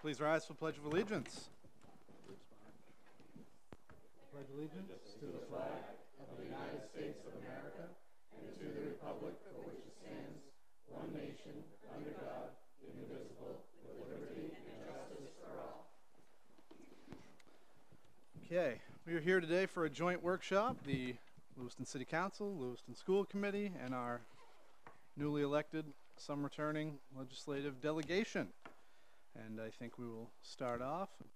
Please rise for Pledge of Allegiance. Pledge allegiance to the flag of the United States of America and to the republic for which it stands, one nation, under God, indivisible, with liberty and justice for all. Okay, we are here today for a joint workshop. The Lewiston City Council, Lewiston School Committee, and our newly elected, some returning legislative delegation. And I think we will start off with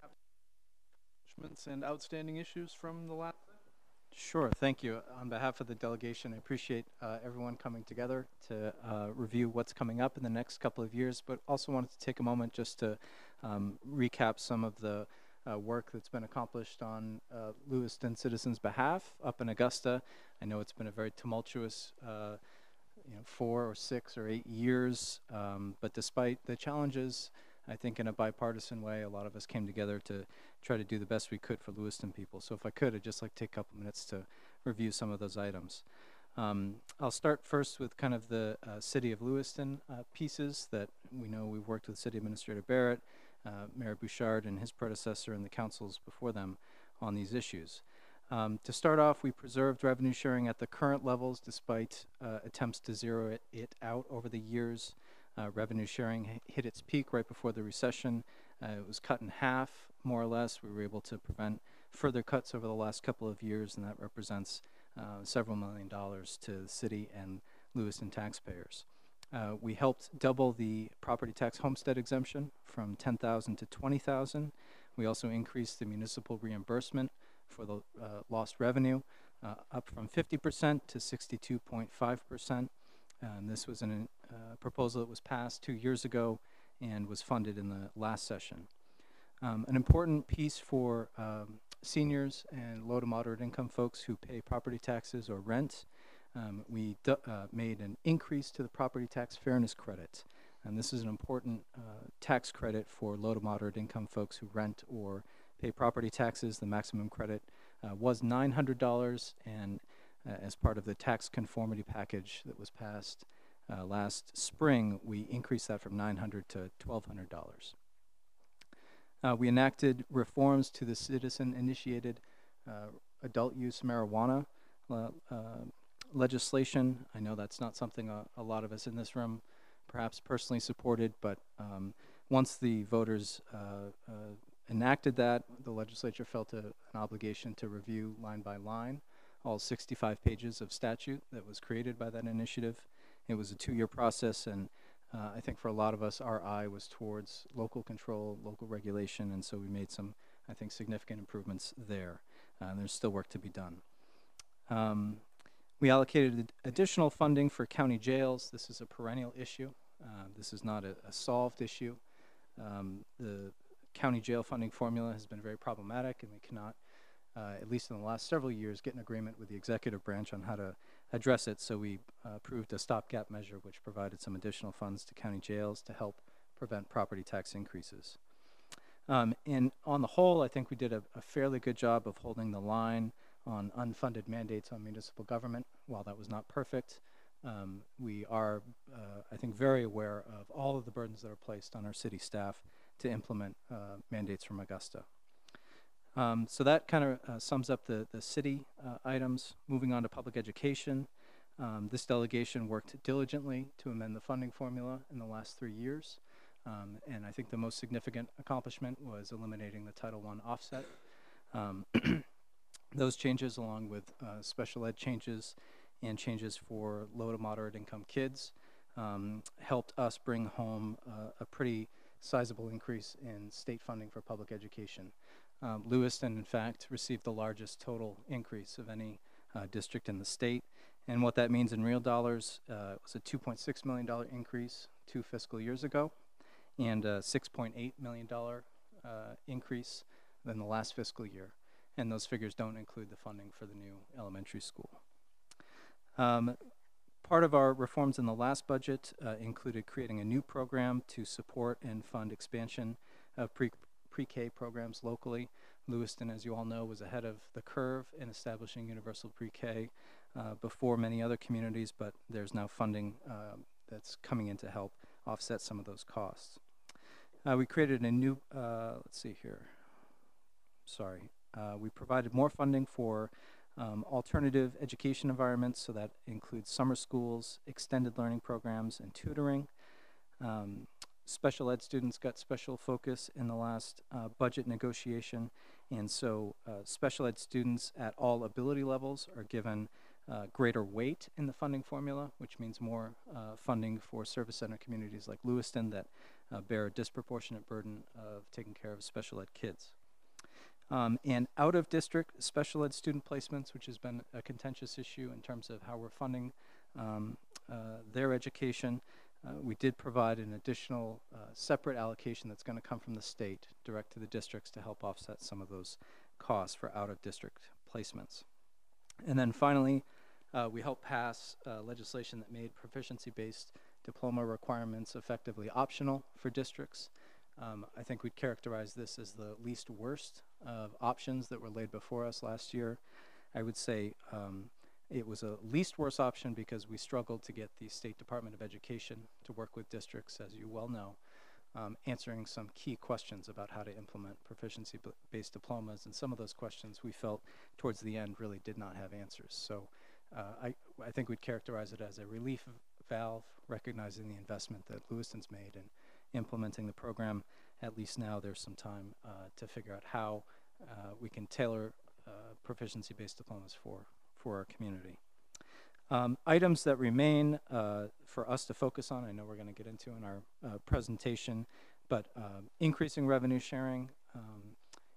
accomplishments and outstanding issues from the last. Sure, thank you. On behalf of the delegation, I appreciate everyone coming together to review what's coming up in the next couple of years, but also wanted to take a moment just to recap some of the work that's been accomplished on Lewiston citizens' behalf up in Augusta. I know it's been a very tumultuous 4 or 6 or 8 years, but despite the challenges, I think in a bipartisan way, a lot of us came together to try to do the best we could for Lewiston people. So if I could, I'd just like to take a couple minutes to review some of those items. I'll start first with kind of the City of Lewiston pieces that we know we've worked with City Administrator Barrett, Mayor Bouchard and his predecessor and the councils before them on these issues. To start off, we preserved revenue sharing at the current levels despite attempts to zero it out over the years. Revenue sharing hit its peak right before the recession. It was cut in half, more or less. We were able to prevent further cuts over the last couple of years, and that represents several $1 million to the city and Lewiston taxpayers. We helped double the property tax homestead exemption from $10,000 to $20,000. We also increased the municipal reimbursement for the lost revenue up from 50% to 62.5%. This was a proposal that was passed 2 years ago and was funded in the last session. An important piece for seniors and low to moderate income folks who pay property taxes or rent, we made an increase to the property tax fairness credit. And this is an important tax credit for low to moderate income folks who rent or pay property taxes. The maximum credit was $900, and as part of the tax conformity package that was passed last spring, we increased that from $900 to $1,200. We enacted reforms to the citizen-initiated adult use marijuana legislation. I know that's not something a lot of us in this room perhaps personally supported, but once the voters enacted that, the legislature felt an obligation to review line by line all 65 pages of statute that was created by that initiative. It was a 2-year process, and I think for a lot of us, our eye was towards local control, local regulation, and so we made some, I think, significant improvements there. There's still work to be done. We allocated additional funding for county jails. This is a perennial issue. This is not a solved issue. The county jail funding formula has been very problematic, and we cannot, at least in the last several years, get an agreement with the executive branch on how to address it. So we approved a stopgap measure which provided some additional funds to county jails to help prevent property tax increases. And on the whole, I think we did a fairly good job of holding the line on unfunded mandates on municipal government. While that was not perfect, we are, I think, very aware of all of the burdens that are placed on our city staff to implement mandates from Augusta. So that kind of sums up the city items. Moving on to public education, this delegation worked diligently to amend the funding formula in the last 3 years. And I think the most significant accomplishment was eliminating the Title I offset. Those changes, along with special ed changes and changes for low to moderate income kids, helped us bring home a pretty sizable increase in state funding for public education. Lewiston, in fact, received the largest total increase of any district in the state. And what that means in real dollars was a $2.6 million increase 2 fiscal years ago and a $6.8 million increase than the last fiscal year. And those figures don't include the funding for the new elementary school. Part of our reforms in the last budget included creating a new program to support and fund expansion of pre-K programs locally. Lewiston, as you all know, was ahead of the curve in establishing universal pre-K before many other communities, but there's now funding that's coming in to help offset some of those costs. We created a new, let's see here, sorry. We provided more funding for alternative education environments, so that includes summer schools, extended learning programs, and tutoring. Special ed students got special focus in the last budget negotiation, and so special ed students at all ability levels are given greater weight in the funding formula, which means more funding for service center communities like Lewiston that bear a disproportionate burden of taking care of special ed kids. And out-of-district special ed student placements, which has been a contentious issue in terms of how we're funding their education. We did provide an additional separate allocation that's going to come from the state direct to the districts to help offset some of those costs for out-of-district placements. And then finally, we helped pass legislation that made proficiency-based diploma requirements effectively optional for districts. I think we'd characterize this as the least worst of options that were laid before us last year. I would say it was a least worst option because we struggled to get the State Department of Education to work with districts, as you well know, answering some key questions about how to implement proficiency-based diplomas, and some of those questions we felt towards the end really did not have answers. So I think we'd characterize it as a relief valve, recognizing the investment that Lewiston's made in implementing the program. At least now there's some time to figure out how we can tailor proficiency-based diplomas for our community. Items that remain for us to focus on, I know we're going to get into in our presentation, but increasing revenue sharing,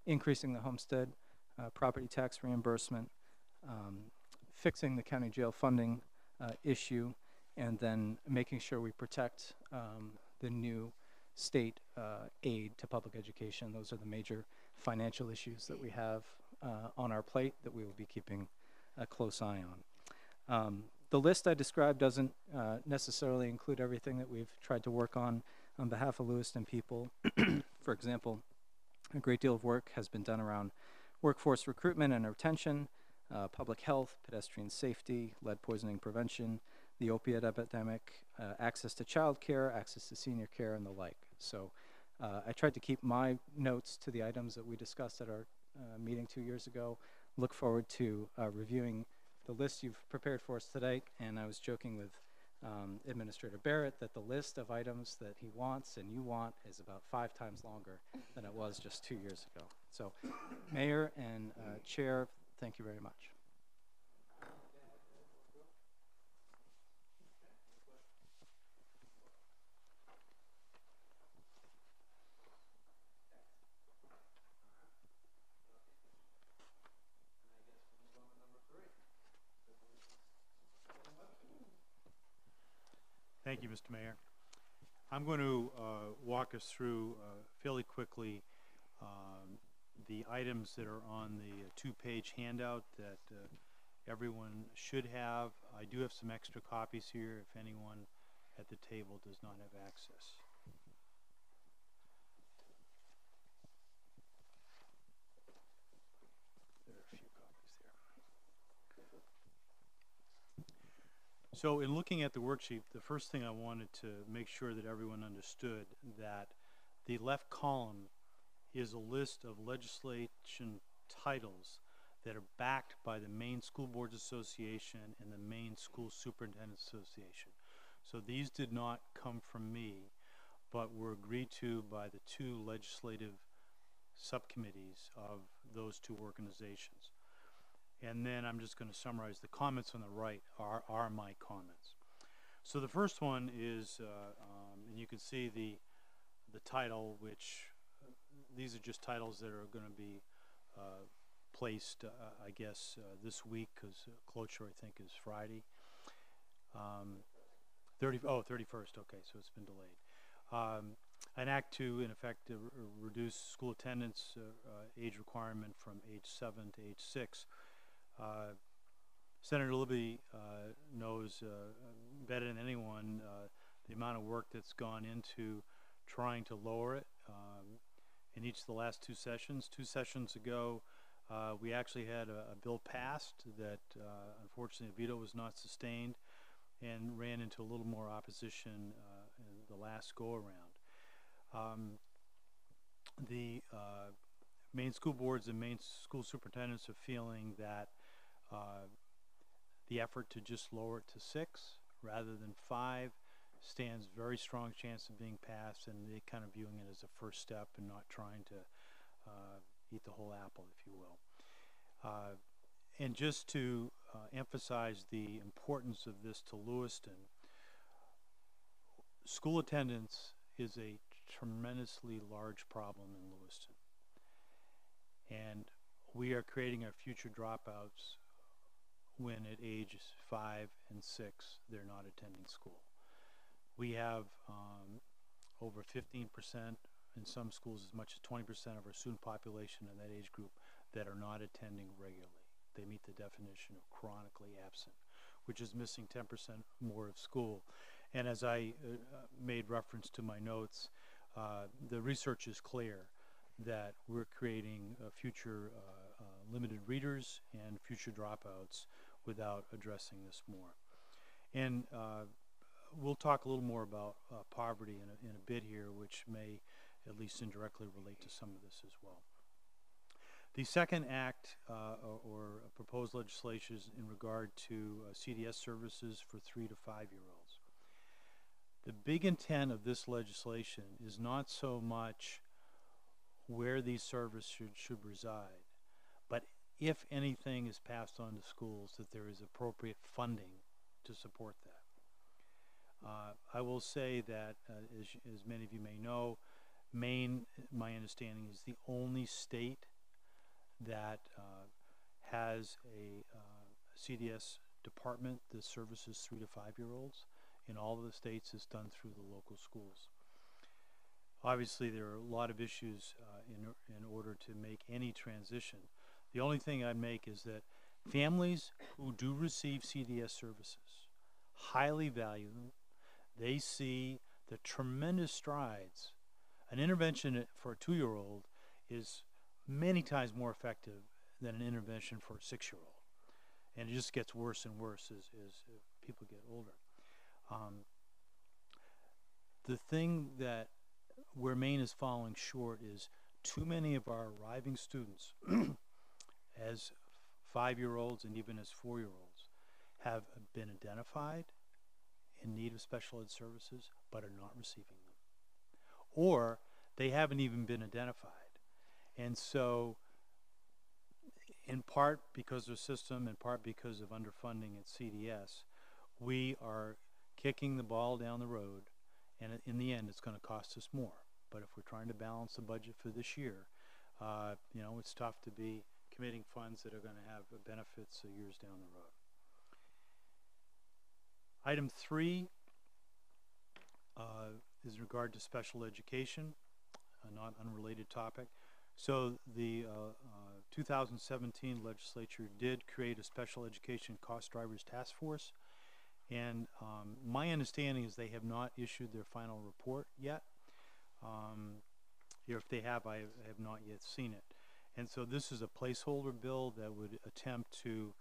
increasing the homestead property tax reimbursement, fixing the county jail funding issue, and then making sure we protect the new state aid to public education. Those are the major financial issues that we have on our plate that we will be keeping a close eye on. The list I described doesn't necessarily include everything that we've tried to work on behalf of Lewiston people. For example, a great deal of work has been done around workforce recruitment and retention, public health, pedestrian safety, lead poisoning prevention, the opiate epidemic, access to child care, access to senior care, and the like. So I tried to keep my notes to the items that we discussed at our meeting 2 years ago. Look forward to reviewing the list you've prepared for us today, and I was joking with Administrator Barrett that the list of items that he wants and you want is about 5 times longer than it was just 2 years ago. So Mayor and Chair, thank you very much. Thank you, Mr. Mayor. I'm going to walk us through fairly quickly the items that are on the 2-page handout that everyone should have. I do have some extra copies here if anyone at the table does not have access. There are a few copies there. So in looking at the worksheet, the first thing I wanted to make sure that everyone understood that the left column is a list of legislation titles that are backed by the Maine School Boards Association and the Maine School Superintendents Association. So these did not come from me, but were agreed to by the 2 legislative subcommittees of those 2 organizations. And then I'm just going to summarize. The comments on the right are my comments. So the first one is, and you can see the title, which these are just titles that are going to be placed, I guess, this week, because cloture, I think, is Friday. 31st, okay, so it's been delayed. An act to, in effect, reduce school attendance age requirement from age 7 to age 6. Senator Libby knows better than anyone the amount of work that's gone into trying to lower it in each of the last 2 sessions. 2 sessions ago, we actually had a bill passed that unfortunately a veto was not sustained and ran into a little more opposition in the last go-around. the Maine school boards and Maine school superintendents are feeling that the effort to just lower it to 6 rather than 5 stands very strong chance of being passed, and they kind of viewing it as a first step and not trying to eat the whole apple, if you will. And just to emphasize the importance of this to Lewiston, school attendance is a tremendously large problem in Lewiston. And we are creating our future dropouts when at ages 5 and 6 they're not attending school. We have over 15%, in some schools as much as 20% of our student population in that age group that are not attending regularly. They meet the definition of chronically absent, which is missing 10% more of school. And as I made reference to my notes, the research is clear that we're creating future limited readers and future dropouts without addressing this more. And we'll talk a little more about poverty in a bit here, which may at least indirectly relate to some of this as well. The second act or proposed legislation is in regard to CDS services for 3 to 5-year-olds. The big intent of this legislation is not so much where these services should reside, but if anything is passed on to schools, that there is appropriate funding to support that. I will say that, as many of you may know, Maine, my understanding, is the only state that has a CDS department that services 3 to 5-year-olds. In all of the states, it's done through the local schools. Obviously, there are a lot of issues in order to make any transition. The only thing I'd make is that families who do receive CDS services highly value them. They see the tremendous strides. An intervention for a 2-year-old is many times more effective than an intervention for a 6-year-old. And it just gets worse and worse as people get older. The thing that where Maine is falling short is too many of our arriving students as 5-year-olds and even as 4-year-olds have been identified in need of special ed services but are not receiving them. Or they haven't even been identified. And so, in part because of the system, in part because of underfunding at CDS, we are kicking the ball down the road, and in the end it's going to cost us more. But if we're trying to balance the budget for this year, you know, it's tough to be committing funds that are going to have benefits years down the road. Item 3 is in regard to special education, a not unrelated topic. So the 2017 legislature did create a special education cost drivers task force, and my understanding is they have not issued their final report yet. If they have, I have not yet seen it. And so this is a placeholder bill that would attempt to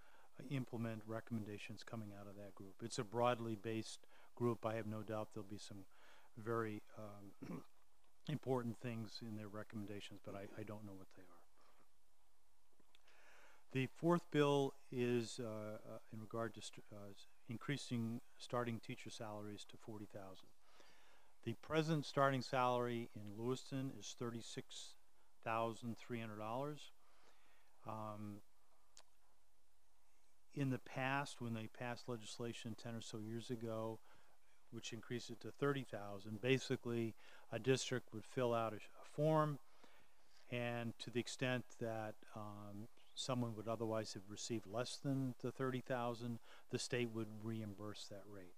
implement recommendations coming out of that group. It's a broadly based group. I have no doubt there'll be some very important things in their recommendations, but I don't know what they are. The fourth bill is in regard to increasing starting teacher salaries to $40,000. The present starting salary in Lewiston is $36,300. In the past, when they passed legislation 10 or so years ago, which increased it to $30,000, basically a district would fill out a form, and to the extent that someone would otherwise have received less than the $30,000, the state would reimburse that rate.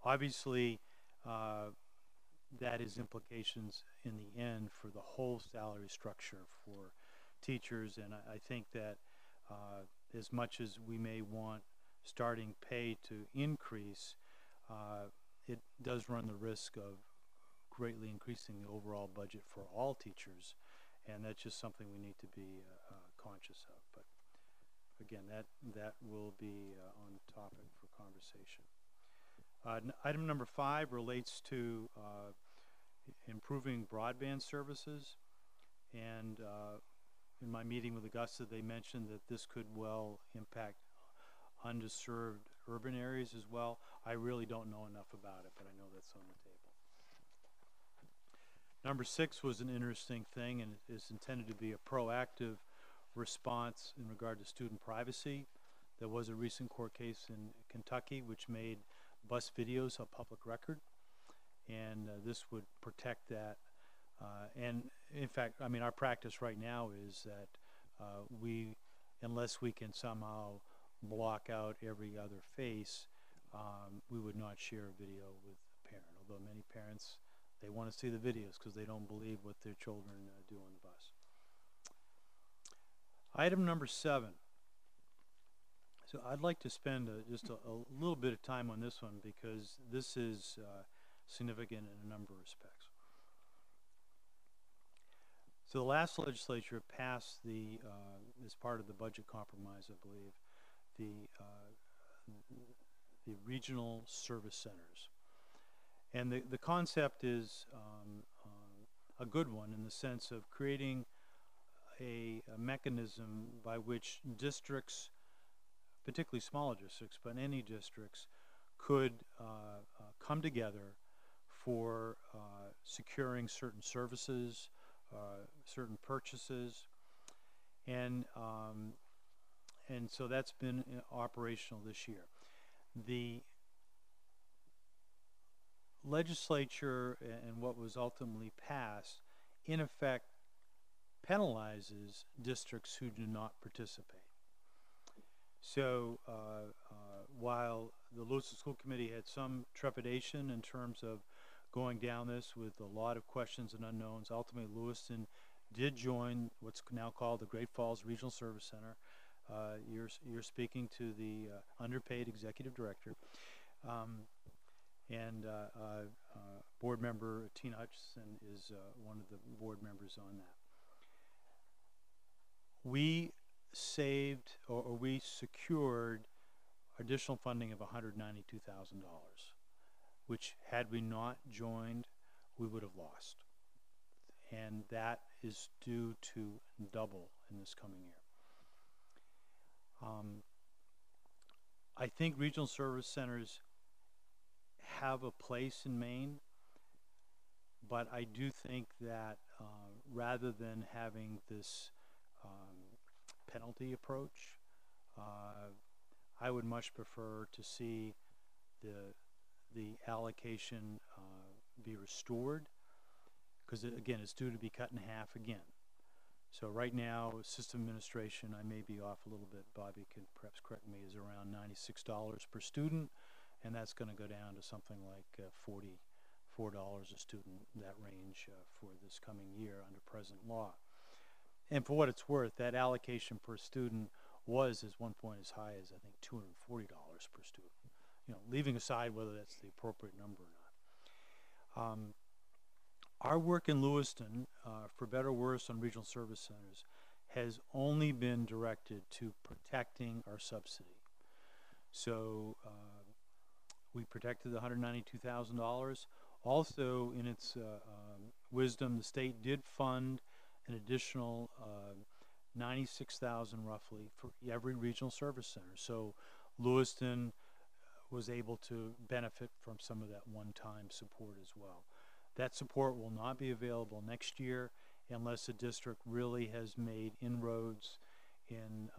Obviously, that has implications in the end for the whole salary structure for teachers, and I think that as much as we may want starting pay to increase, it does run the risk of greatly increasing the overall budget for all teachers, and that's just something we need to be conscious of. But again, that will be on topic for conversation. Item number 5 relates to improving broadband services, and in my meeting with Augusta, they mentioned that this could well impact undisturbed urban areas as well. I really don't know enough about it, but I know that's on the table. Number 6 was an interesting thing, and it is intended to be a proactive response in regard to student privacy. There was a recent court case in Kentucky which made bus videos a public record, and this would protect that. And in fact, I mean, our practice right now is that unless we can somehow block out every other face, we would not share a video with a parent, although many parents, they want to see the videos because they don't believe what their children do on the bus. Item number 7. So I'd like to spend just a little bit of time on this one because this is significant in a number of respects. So the last legislature passed as part of the budget compromise, I believe, the regional service centers. And the concept is a good one in the sense of creating a mechanism by which districts, particularly smaller districts, but any districts, could come together for securing certain services, certain purchases, and so that's been operational this year. The legislature and what was ultimately passed, in effect, penalizes districts who do not participate. So while the Lewiston School Committee had some trepidation in terms of going down this with a lot of questions and unknowns, ultimately Lewiston did join what's now called the Great Falls Regional Service Center. You're speaking to the underpaid executive director, and board member Tina Hutchison is one of the board members on that. We saved or we secured additional funding of $192,000, which had we not joined, we would have lost. And that is due to double in this coming year. I think regional service centers have a place in Maine, but I do think that rather than having this penalty approach, I would much prefer to see the allocation be restored, because again, it's due to be cut in half again. So right now, system administration, I may be off a little bit, Bobby can perhaps correct me, is around $96 per student, and that's going to go down to something like $44 a student, that range for this coming year under present law. And for what it's worth, that allocation per student was at one point as high as I think $240 per student. You know, leaving aside whether that's the appropriate number or not. Our work in Lewiston, for better or worse on regional service centers, has only been directed to protecting our subsidy. So we protected the $192,000. Also, in its wisdom, the state did fund an additional $96,000 roughly for every regional service center. So Lewiston was able to benefit from some of that one-time support as well. That support will not be available next year unless the district really has made inroads in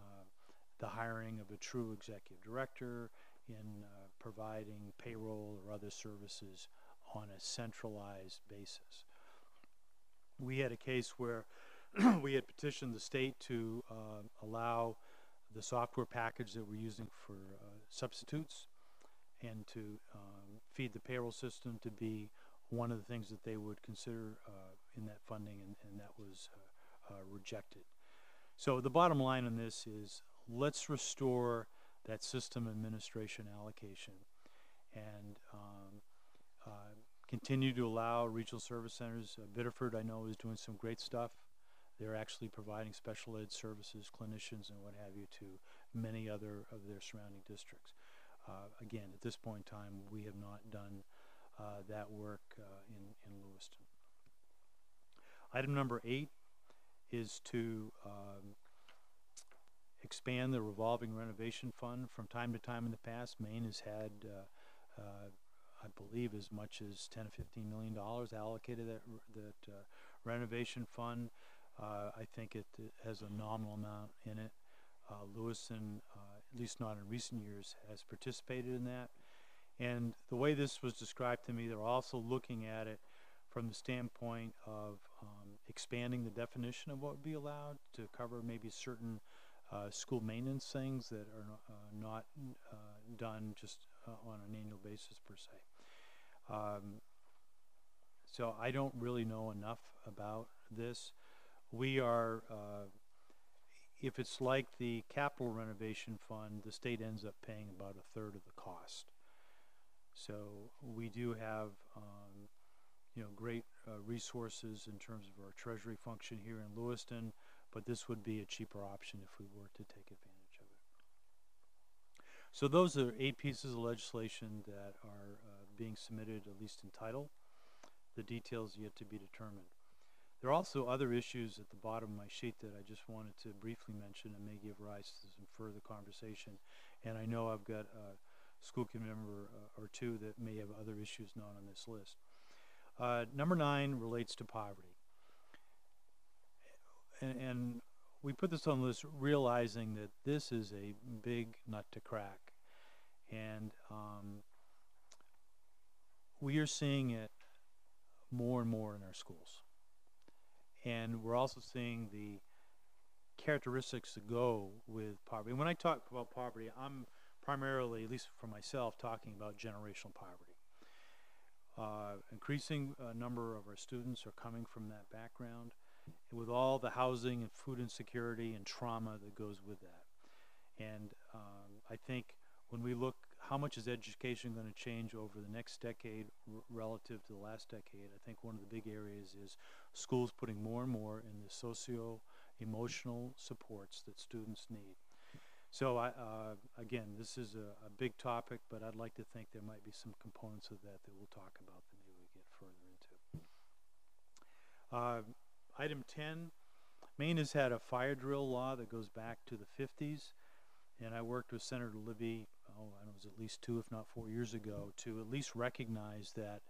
the hiring of a true executive director, in providing payroll or other services on a centralized basis. We had a case where we had petitioned the state to allow the software package that we're using for substitutes and to feed the payroll system to be one of the things that they would consider in that funding, and that was rejected. So the bottom line on this is let's restore that system administration allocation and continue to allow regional service centers. Biddeford, I know, is doing some great stuff. They're actually providing special ed services, clinicians, and what have you to many other of their surrounding districts. Again, at this point in time, we have not done that work in Lewiston. Item number 8 is to expand the revolving renovation fund. From time to time in the past, Maine has had, I believe, as much as $10 to $15 million allocated that renovation fund. I think it has a nominal amount in it. Lewiston, at least not in recent years, has participated in that. And the way this was described to me, they're also looking at it from the standpoint of expanding the definition of what would be allowed to cover maybe certain school maintenance things that are not done just on an annual basis per se. So I don't really know enough about this. We are, if it's like the capital renovation fund, the state ends up paying about a third of the cost. So we do have, great resources in terms of our treasury function here in Lewiston, but this would be a cheaper option if we were to take advantage of it. So those are 8 pieces of legislation that are being submitted, at least in title. The details yet to be determined. There are also other issues at the bottom of my sheet that I just wanted to briefly mention and may give rise to some further conversation. And I know I've got a school committee member or two that may have other issues not on this list. Number 9 relates to poverty. And we put this on the list realizing that this is a big nut to crack. And we are seeing it more and more in our schools. And we're also seeing the characteristics that go with poverty. When I talk about poverty, I'm primarily, at least for myself, talking about generational poverty. Increasing number of our students are coming from that background, with all the housing and food insecurity and trauma that goes with that. And I think when we look, how much is education going to change over the next decade relative to the last decade, I think one of the big areas is schools putting more and more in the socio-emotional supports that students need. So again, this is a big topic, but I'd like to think there might be some components of that we'll talk about that maybe we get further into. Item 10, Maine has had a fire drill law that goes back to the 50s, and I worked with Senator Libby, I don't know, it was at least 2 if not 4 years ago, to at least recognize that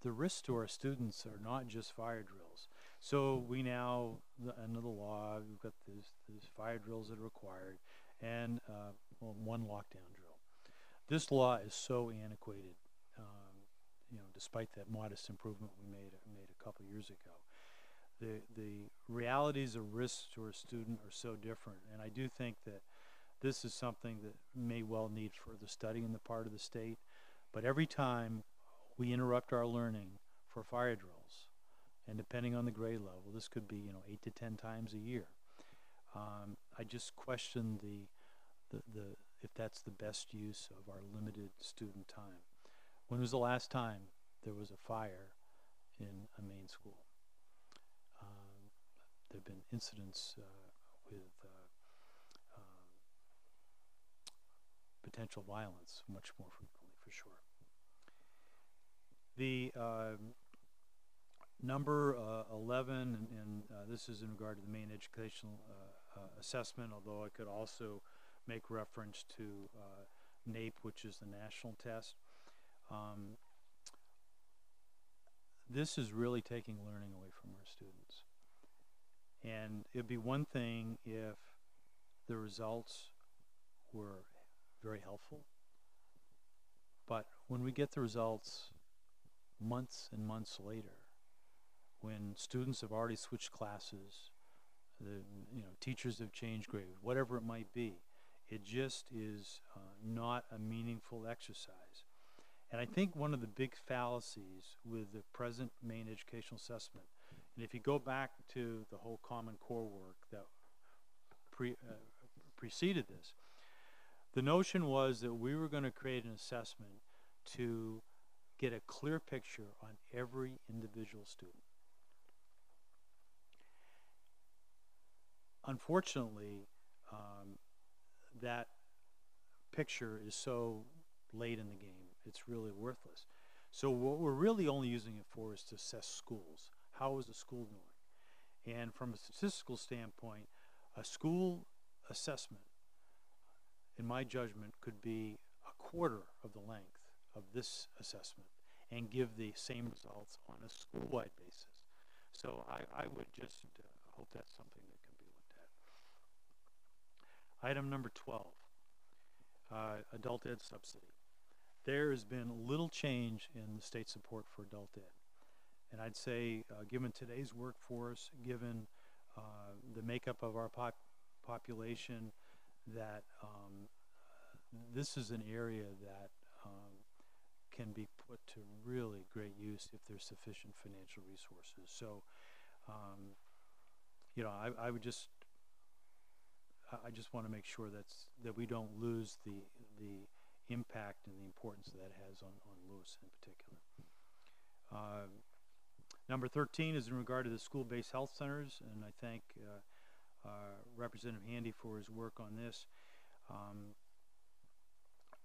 the risks to our students are not just fire drills. So we now, under the law, we've got these fire drills that are required, and one lockdown drill. This law is so antiquated, despite that modest improvement we made a couple years ago. The realities of risks to our student are so different, and I do think that this is something that may well need further study in the part of the state. But every time we interrupt our learning for fire drills, and depending on the grade level, this could be 8 to 10 times a year. I just question if that's the best use of our limited student time. When was the last time there was a fire in a Maine school? There have been incidents with potential violence much more frequently, for sure. The number 11, and this is in regard to the Maine Educational Assessment, although I could also make reference to NAEP, which is the national test. This is really taking learning away from our students. And it'd be one thing if the results were very helpful, but when we get the results months and months later, when students have already switched classes, teachers have changed grades, whatever it might be, it just is not a meaningful exercise. And I think one of the big fallacies with the present Maine Educational Assessment, and if you go back to the whole Common Core work that preceded this, the notion was that we were going to create an assessment to get a clear picture on every individual student. Unfortunately, that picture is so late in the game, it's really worthless. So what we're really only using it for is to assess schools. How is the school doing? And from a statistical standpoint, a school assessment, in my judgment, could be a quarter of the length of this assessment and give the same results on a school-wide basis. So I would just hope that's something that can be looked at. Item number 12, adult ed subsidy. There has been little change in the state support for adult ed. And I'd say, given today's workforce, given the makeup of our population, that this is an area that can be put to really great use if there's sufficient financial resources. So, you know, I would just, I just want to make sure that we don't lose the impact and the importance that has on Lewis in particular. Number 13 is in regard to the school-based health centers, and I thank Representative Handy for his work on this.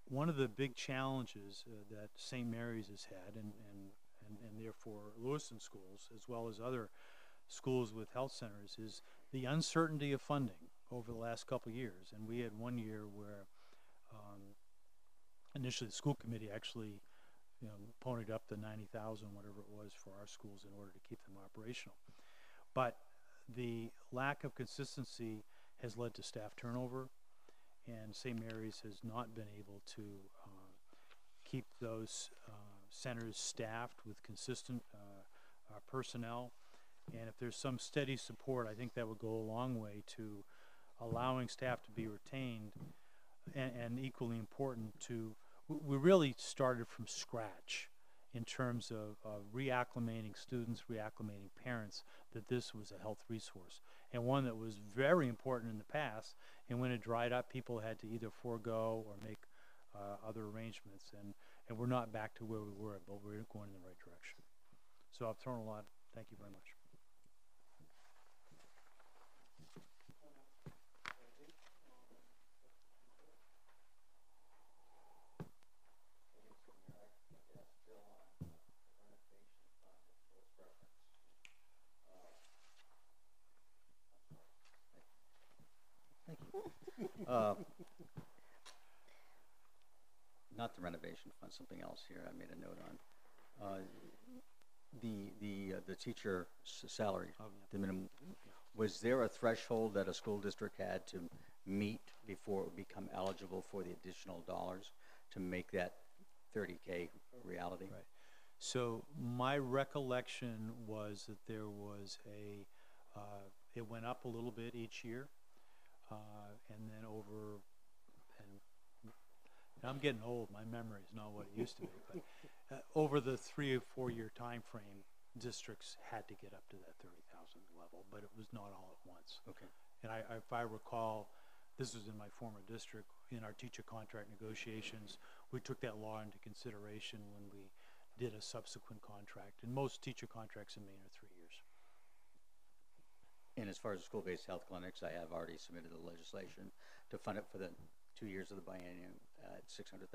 One of the big challenges that St. Mary's has had, and therefore Lewiston schools, as well as other schools with health centers, is the uncertainty of funding over the last couple of years. And we had one year where initially the school committee actually, you know, ponied up the 90,000, whatever it was, for our schools in order to keep them operational. But the lack of consistency has led to staff turnover, and St. Mary's has not been able to keep those centers staffed with consistent personnel. And if there's some steady support, I think that would go a long way to allowing staff to be retained, and equally important to, we really started from scratch in terms of reacclimating students, reacclimating parents, that this was a health resource, and one that was very important in the past, and when it dried up, people had to either forego or make other arrangements, and we're not back to where we were, but we're going in the right direction. So I've thrown a lot. Thank you very much. Not the renovation fund, something else here I made a note on. The teacher salary, the minimum, was there a threshold that a school district had to meet before it would become eligible for the additional dollars to make that 30K reality? Right. So my recollection was that there was it went up a little bit each year, and then over, and I'm getting old, my memory is not what it used to be, but over the 3 or 4 year time frame, districts had to get up to that 30,000 level, but it was not all at once. Okay. And if I recall, this was in my former district, in our teacher contract negotiations, we took that law into consideration when we did a subsequent contract, and most teacher contracts in Maine are 3 years. And as far as school-based health clinics, I have already submitted the legislation to fund it for the 2 years of the biennium at $600,000.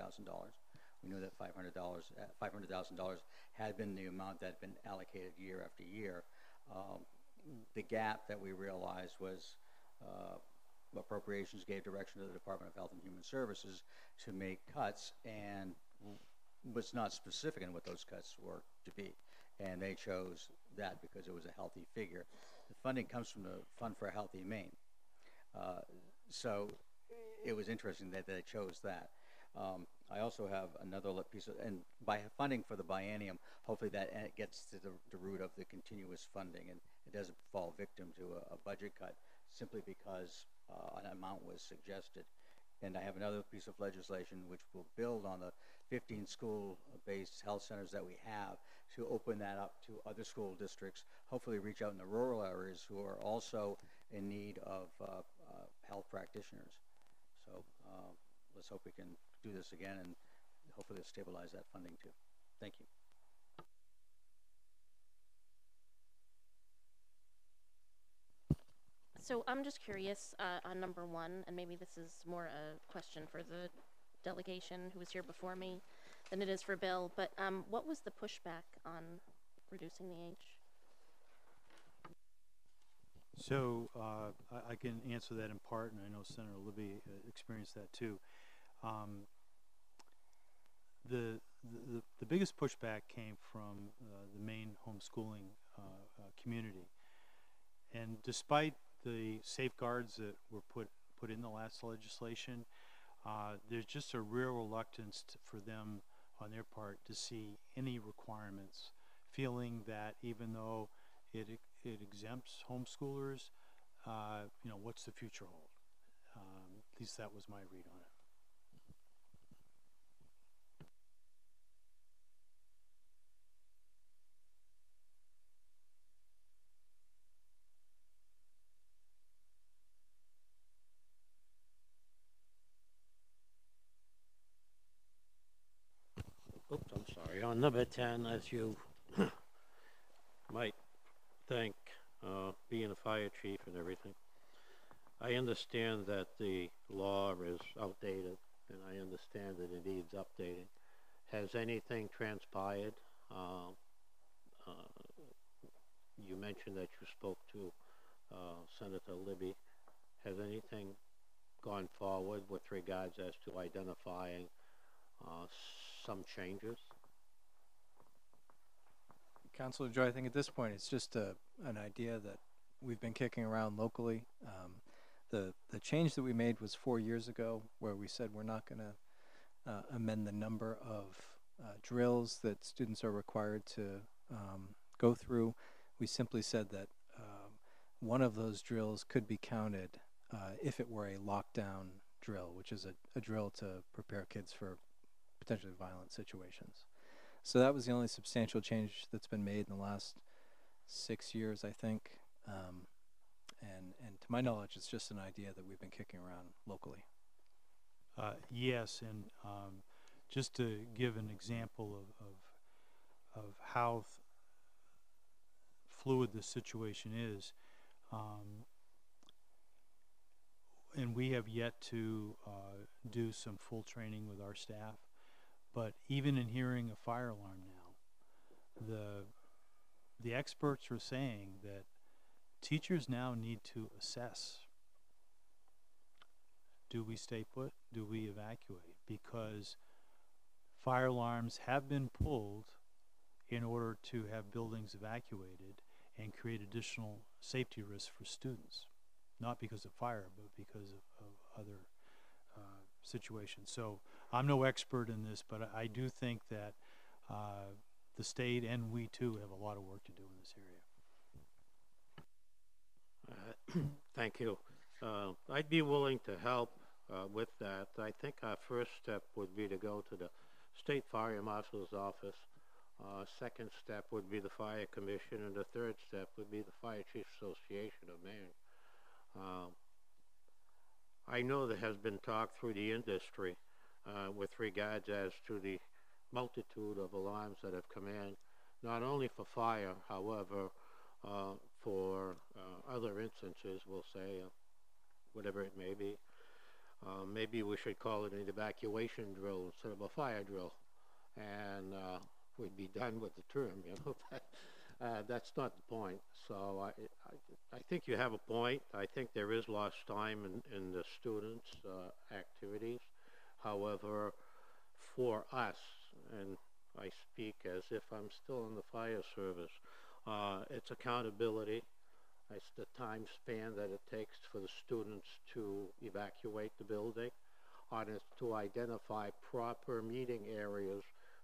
We knew that $500,000 had been the amount that had been allocated year after year. The gap that we realized was appropriations gave direction to the Department of Health and Human Services to make cuts, and was not specific in what those cuts were to be. And they chose that because it was a healthy figure. The funding comes from the Fund for a Healthy Maine. So it was interesting that they chose that. I also have another piece of, and by funding for the biennium, hopefully that gets to the root of the continuous funding, and it doesn't fall victim to a budget cut simply because an amount was suggested. And I have another piece of legislation which will build on the 15 school-based health centers that we have to open that up to other school districts, hopefully reach out in the rural areas who are also in need of health practitioners. So let's hope we can do this again, and hopefully stabilize that funding too. Thank you. So I'm just curious on number 1, and maybe this is more a question for the delegation who was here before me than it is for Bill, but what was the pushback on reducing the age? So I can answer that in part, and I know Senator Libby experienced that too. Um, the biggest pushback came from the main homeschooling community, and despite the safeguards that were put in the last legislation, there's just a real reluctance for them on their part to see any requirements, feeling that even though it exempts homeschoolers, what's the future hold? At least that was my read on it. Oops, I'm sorry. On number 10, as you might think, being a fire chief and everything, I understand that the law is outdated, and I understand that it needs updating. Has anything transpired? You mentioned that you spoke to Senator Libby. Has anything gone forward with regards as to identifying some changes? Councilor Joy, I think at this point it's just an idea that we've been kicking around locally. The change that we made was 4 years ago, where we said we're not going to amend the number of drills that students are required to go through. We simply said that one of those drills could be counted if it were a lockdown drill, which is a drill to prepare kids for potentially violent situations. So that was the only substantial change that's been made in the last 6 years, I think. And to my knowledge, it's just an idea that we've been kicking around locally. Yes, and just to give an example of how fluid the situation is, and we have yet to do some full training with our staff, but even in hearing a fire alarm now, the experts are saying that teachers now need to assess: do we stay put? Do we evacuate? Because fire alarms have been pulled in order to have buildings evacuated and create additional safety risks for students, not because of fire, but because of other situations. So I'm no expert in this, but I do think that the state and we too have a lot of work to do in this area. Thank you. I'd be willing to help with that. I think our first step would be to go to the State Fire Marshal's office. Second step would be the Fire Commission, and the third step would be the Fire Chiefs Association of Maine. I know there has been talk through the industry with regards as to the multitude of alarms that have come in, not only for fire, however, for other instances, we'll say, whatever it may be. Maybe we should call it an evacuation drill instead of a fire drill, and we'd be done with the term, you know. That's not the point. So I think you have a point. I think there is lost time in the students' activities. However, for us, and I speak as if I'm still in the fire service, it's accountability. It's the time span that it takes for the students to evacuate the building, and it's to identify proper meeting areas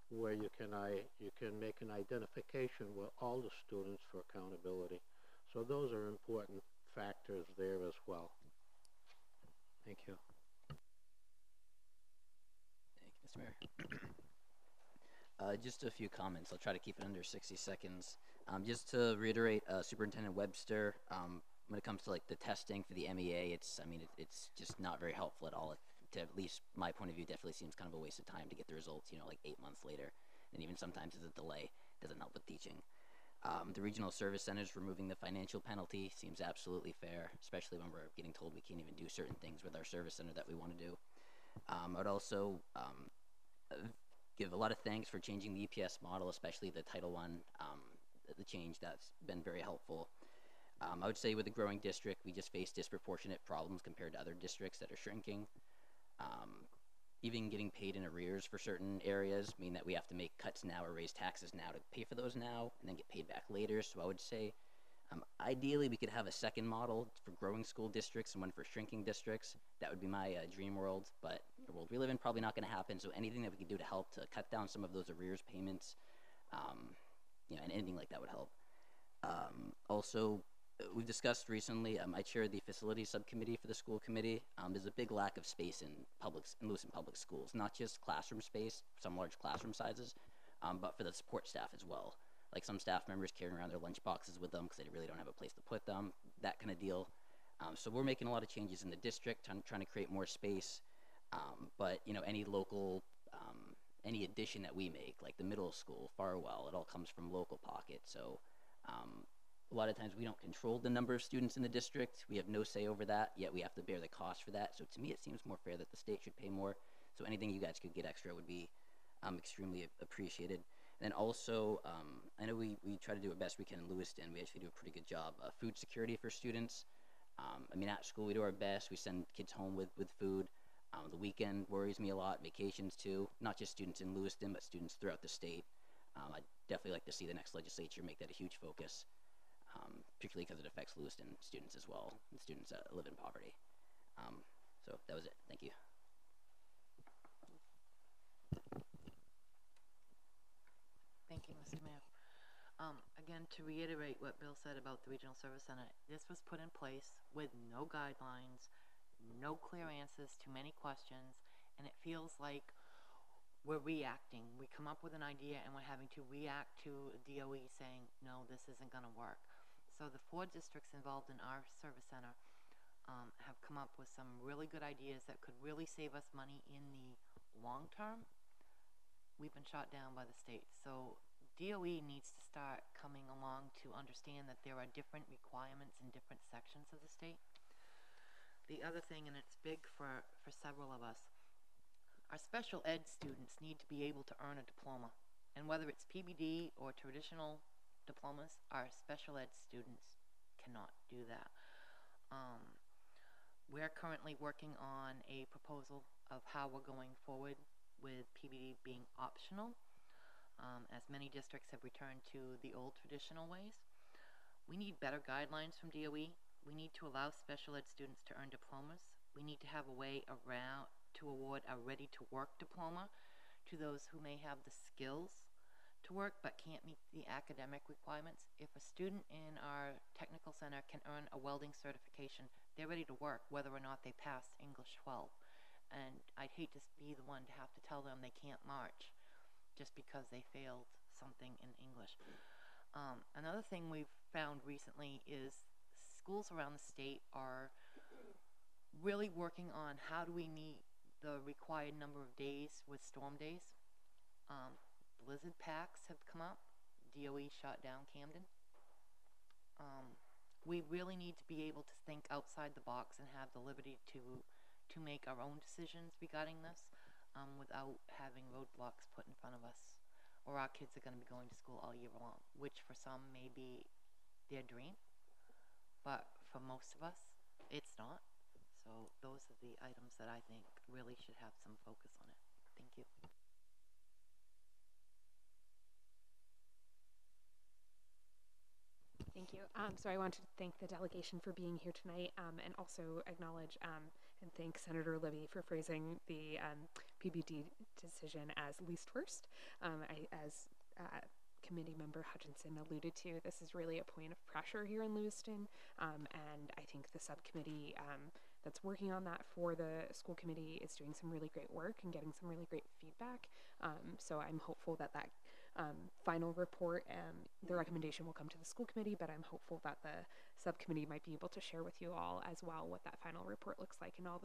where you can make an identification with all the students for accountability. So those are important factors there as well. Thank you. Thank you, Mr. Mayor. Just a few comments. I'll try to keep it under 60 seconds. Just to reiterate, Superintendent Webster, when it comes to like the testing for the MEA, it's just not very helpful at all. To at least my point of view, definitely seems kind of a waste of time to get the results, like 8 months later. And even sometimes it's a delay. Doesn't help with teaching. The regional service centers removing the financial penalty seems absolutely fair, especially when we're getting told we can't even do certain things with our service center that we want to do. I would also give a lot of thanks for changing the EPS model, especially the Title I, the change that's been very helpful. I would say with a growing district, we just face disproportionate problems compared to other districts that are shrinking. Even getting paid in arrears for certain areas mean that we have to make cuts now or raise taxes now to pay for those now and then get paid back later. So I would say ideally we could have a second model for growing school districts and one for shrinking districts. That would be my dream world, but the world we live in probably not going to happen. So anything that we could do to help to cut down some of those arrears payments, and anything like that would help. Also, we've discussed recently, I chair the facilities subcommittee for the school committee. There's a big lack of space in Lewiston public schools, not just classroom space, some large classroom sizes, but for the support staff as well. Like some staff members carrying around their lunch boxes with them because they really don't have a place to put them, that kind of deal. So we're making a lot of changes in the district, trying to create more space. But any local, any addition that we make, like the middle school, Farwell, it all comes from local pocket. So a lot of times we don't control the number of students in the district. We have no say over that, yet we have to bear the cost for that. So to me, it seems more fair that the state should pay more. So anything you guys could get extra would be extremely appreciated. And then also, I know we try to do our best we can in Lewiston. We actually do a pretty good job. Food security for students. At school we do our best. We send kids home with food. The weekend worries me a lot. Vacations too. Not just students in Lewiston, but students throughout the state. I'd definitely like to see the next legislature make that a huge focus, particularly because it affects Lewiston students as well, and students that live in poverty. So that was it. Thank you. Thank you, Mr. Mayor. Again, to reiterate what Bill said about the Regional Service Center, this was put in place with no guidelines, no clear answers to many questions, and it feels like we're reacting. We come up with an idea and we're having to react to DOE saying, no, this isn't going to work. So the 4 districts involved in our service center have come up with some really good ideas that could really save us money in the long term. We've been shot down by the state. So DOE needs to start coming along to understand that there are different requirements in different sections of the state. The other thing, and it's big for several of us, our special ed students need to be able to earn a diploma. And whether it's PBD or traditional diplomas, our special ed students cannot do that. We're currently working on a proposal of how we're going forward with PBD being optional, as many districts have returned to the old traditional ways. We need better guidelines from DOE. We need to allow special ed students to earn diplomas. We need to have a way around to award a ready-to-work diploma to those who may have the skills to work but can't meet the academic requirements. If a student in our technical center can earn a welding certification, they're ready to work whether or not they pass English 12. And I'd hate to be the one to have to tell them they can't march just because they failed something in English. Another thing we've found recently is schools around the state are really working on how do we meet the required number of days with storm days. Blizzard packs have come up. DOE shot down Camden. We really need to be able to think outside the box and have the liberty to make our own decisions regarding this without having roadblocks put in front of us, or our kids are going to be going to school all year long, which for some may be their dream, but for most of us, it's not. So those are the items that I think really should have some focus on it. Thank you. Thank you. So I want to thank the delegation for being here tonight, and also acknowledge and thank Senator Libby for phrasing the PBD decision as least worst. As Committee Member Hutchinson alluded to, this is really a point of pressure here in Lewiston, and I think the subcommittee that's working on that for the school committee is doing some really great work and getting some really great feedback. So I'm hopeful that final report, the recommendation will come to the school committee, but I'm hopeful that the subcommittee might be able to share with you all as well what that final report looks like and all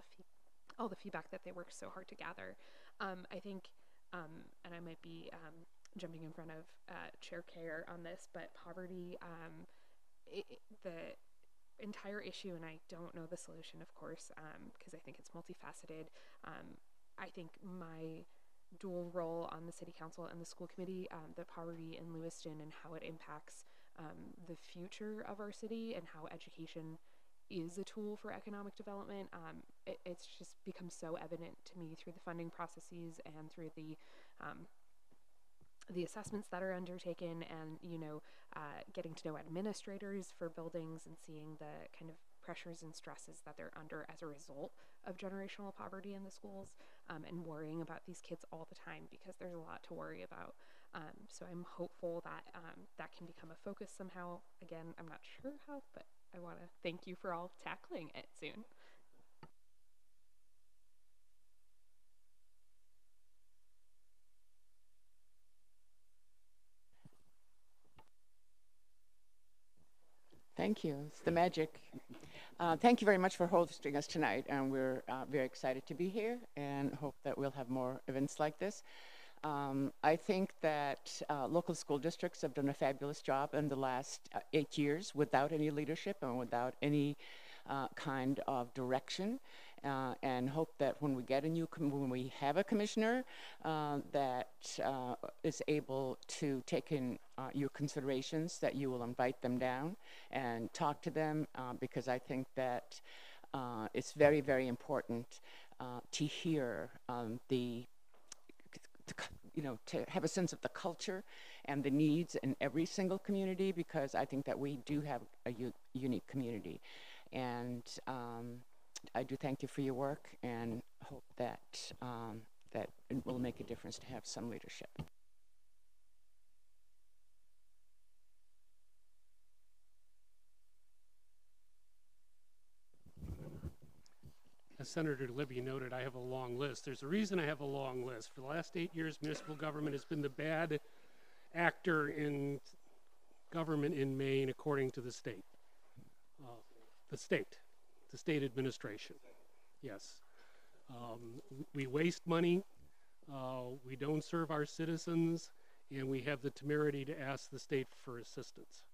the feedback that they worked so hard to gather. I think, and I might be jumping in front of Chair Kerr on this, but poverty, the entire issue, and I don't know the solution, of course, because I think it's multifaceted. I think my dual role on the city council and the school committee, the poverty in Lewiston and how it impacts the future of our city and how education is a tool for economic development. It's just become so evident to me through the funding processes and through the assessments that are undertaken, and getting to know administrators for buildings and seeing the kind of pressures and stresses that they're under as a result of generational poverty in the schools, and worrying about these kids all the time because there's a lot to worry about. So I'm hopeful that that can become a focus somehow. Again, I'm not sure how, but I want to thank you for all tackling it soon. Thank you. It's the magic. Thank you very much for hosting us tonight, and we're very excited to be here and hope that we'll have more events like this. I think that local school districts have done a fabulous job in the last 8 years without any leadership and without any kind of direction, and hope that when we get when we have a commissioner that is able to take in your considerations, that you will invite them down and talk to them, because I think that it's very, very important to hear to have a sense of the culture and the needs in every single community, because I think that we do have a unique community. And I do thank you for your work and hope that that it will make a difference to have some leadership. As Senator Libby noted, I have a long list. There's a reason I have a long list. For the last 8 years, municipal government has been the bad actor in government in Maine, according to the state. The state administration. Yes. We waste money, we don't serve our citizens, and we have the temerity to ask the state for assistance.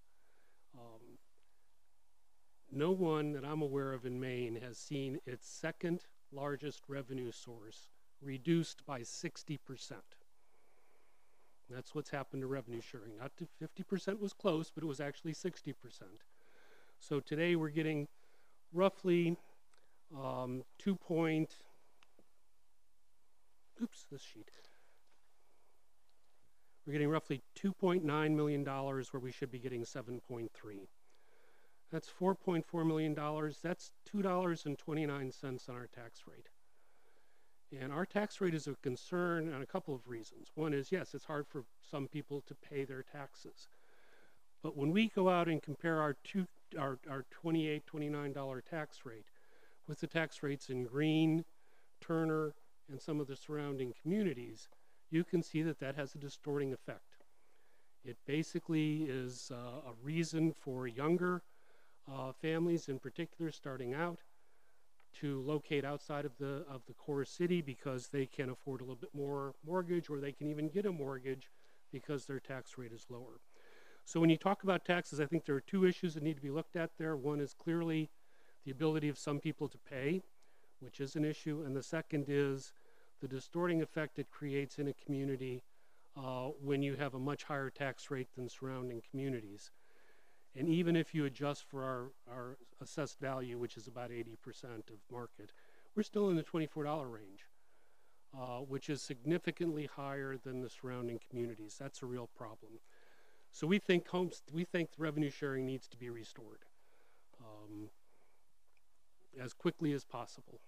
No one that I'm aware of in Maine has seen its second largest revenue source reduced by 60%. That's what's happened to revenue sharing. Not to 50% was close, but it was actually 60%. So today we're getting roughly We're getting roughly $2.9 million where we should be getting 7.3. That's $4.4 million. That's $2.29 on our tax rate. And our tax rate is a concern on a couple of reasons. One is, yes, it's hard for some people to pay their taxes. But when we go out and compare our $28, $29 tax rate with the tax rates in Greene, Turner, and some of the surrounding communities, you can see that that has a distorting effect. It basically is a reason for younger families in particular starting out to locate outside of the core city because they can afford a little bit more mortgage, or they can even get a mortgage because their tax rate is lower. So when you talk about taxes, I think there are two issues that need to be looked at there. One is clearly the ability of some people to pay, which is an issue, and the second is the distorting effect it creates in a community when you have a much higher tax rate than surrounding communities. And even if you adjust for our assessed value, which is about 80% of market, we're still in the $24 range, which is significantly higher than the surrounding communities. That's a real problem. So we think revenue sharing needs to be restored as quickly as possible.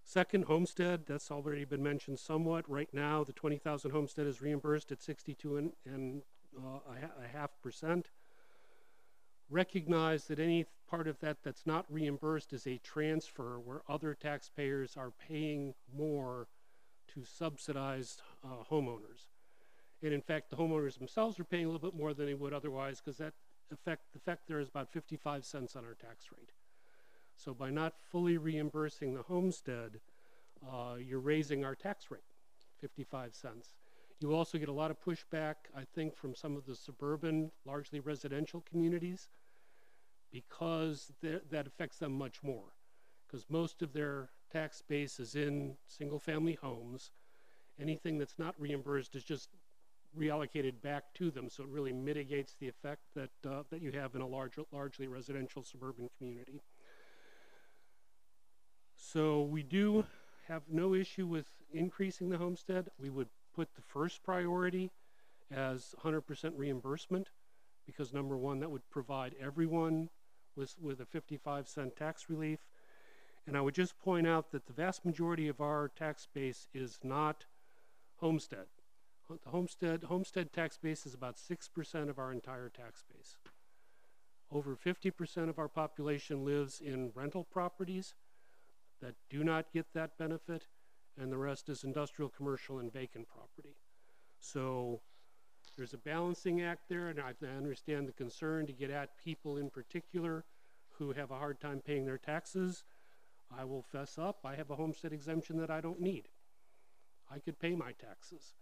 Second, homestead, that's already been mentioned somewhat. Right now, the 20,000 homestead is reimbursed at 62.5%. Recognize that any part of that that's not reimbursed is a transfer where other taxpayers are paying more to subsidize homeowners. And in fact, the homeowners themselves are paying a little bit more than they would otherwise, because the effect there is about 55 cents on our tax rate. So by not fully reimbursing the homestead, you're raising our tax rate, 55 cents. You also get a lot of pushback, I think, from some of the suburban, largely residential communities, because that affects them much more, because most of their tax base is in single-family homes. Anything that's not reimbursed is just reallocated back to them, so it really mitigates the effect that that you have in a largely residential suburban community. So we do have no issue with increasing the homestead. We would put the first priority as 100% reimbursement, because number one, that would provide everyone with a 55-cent tax relief. And I would just point out that the vast majority of our tax base is not homestead. The homestead tax base is about 6% of our entire tax base. Over 50% of our population lives in rental properties that do not get that benefit, and the rest is industrial, commercial, and vacant property. So there's a balancing act there, and I understand the concern to get at people in particular who have a hard time paying their taxes. I will fess up, I have a homestead exemption that I don't need. I could pay my taxes.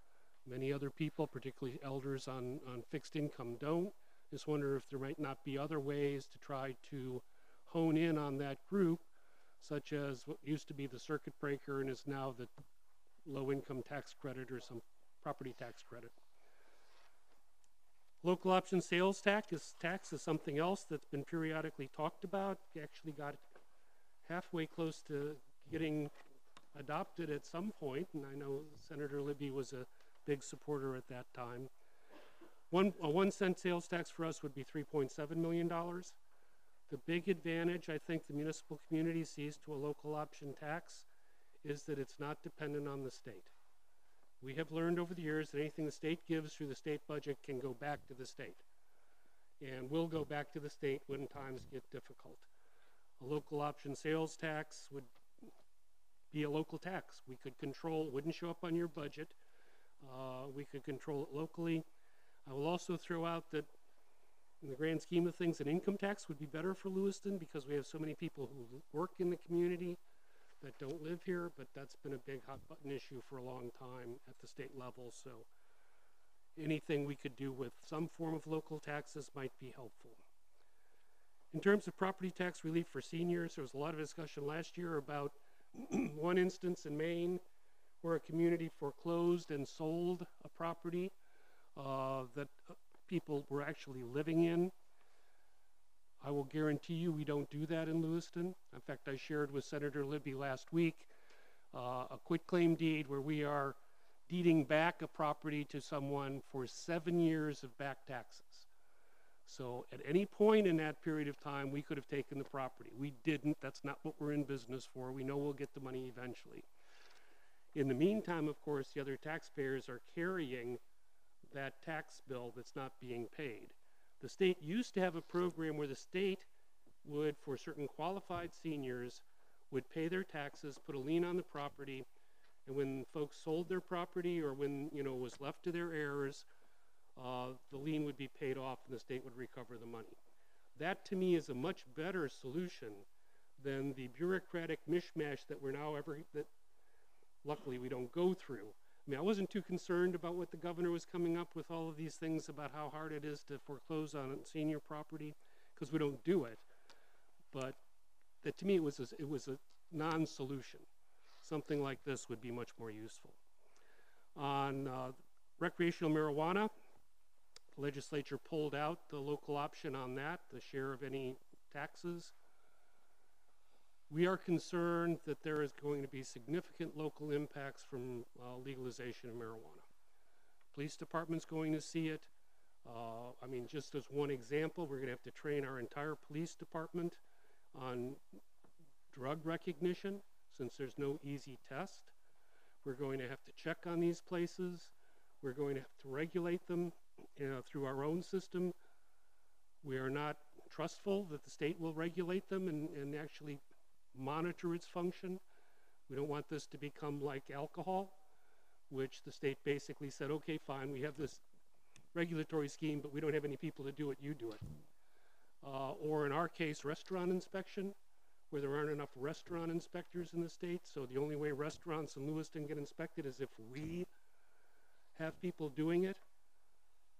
Many other people, particularly elders on fixed income, don't. Just wonder if there might not be other ways to try to hone in on that group, such as what used to be the circuit breaker and is now the low income tax credit or some property tax credit. Local option sales tax is something else that's been periodically talked about. Actually got halfway close to getting adopted at some point, and I know Senator Libby was a big supporter at that time. A 1 cent sales tax for us would be $3.7 million. The big advantage I think the municipal community sees to a local option tax is that it's not dependent on the state. We have learned over the years that anything the state gives through the state budget can go back to the state, and will go back to the state when times get difficult. A local option sales tax would be a local tax. We could control, it wouldn't show up on your budget. We could control it locally. I will also throw out that in the grand scheme of things, an income tax would be better for Lewiston because we have so many people who work in the community that don't live here, but that's been a big hot button issue for a long time at the state level. So anything we could do with some form of local taxes might be helpful. In terms of property tax relief for seniors, there was a lot of discussion last year about one instance in Maine where a community foreclosed and sold a property that people were actually living in. I will guarantee you we don't do that in Lewiston. In fact, I shared with Senator Libby last week a quitclaim deed where we are deeding back a property to someone for 7 years of back taxes. So at any point in that period of time, we could have taken the property. We didn't. That's not what we're in business for. We know we'll get the money eventually. In the meantime, of course, the other taxpayers are carrying that tax bill that's not being paid. The state used to have a program where the state would, for certain qualified seniors, would pay their taxes, put a lien on the property, and when folks sold their property or when it was left to their heirs, the lien would be paid off and the state would recover the money. That to me is a much better solution than the bureaucratic mishmash that we're now that luckily we don't go through. I mean, I wasn't too concerned about what the governor was coming up with, all of these things about how hard it is to foreclose on senior property, because we don't do it. But that to me it was a non-solution. Something like this would be much more useful. On recreational marijuana, the legislature pulled out the local option on that, the share of any taxes. We are concerned that there is going to be significant local impacts from legalization of marijuana. Police department's going to see it. I mean, just as one example, we're going to have to train our entire police department on drug recognition, since there's no easy test. We're going to have to check on these places. We're going to have to regulate them through our own system. We are not trustful that the state will regulate them and actually monitor its function. We don't want this to become like alcohol, which the state basically said, okay, fine, we have this regulatory scheme, but we don't have any people to do it, you do it. Or in our case, restaurant inspection, where there aren't enough restaurant inspectors in the state, so the only way restaurants in Lewiston get inspected is if we have people doing it,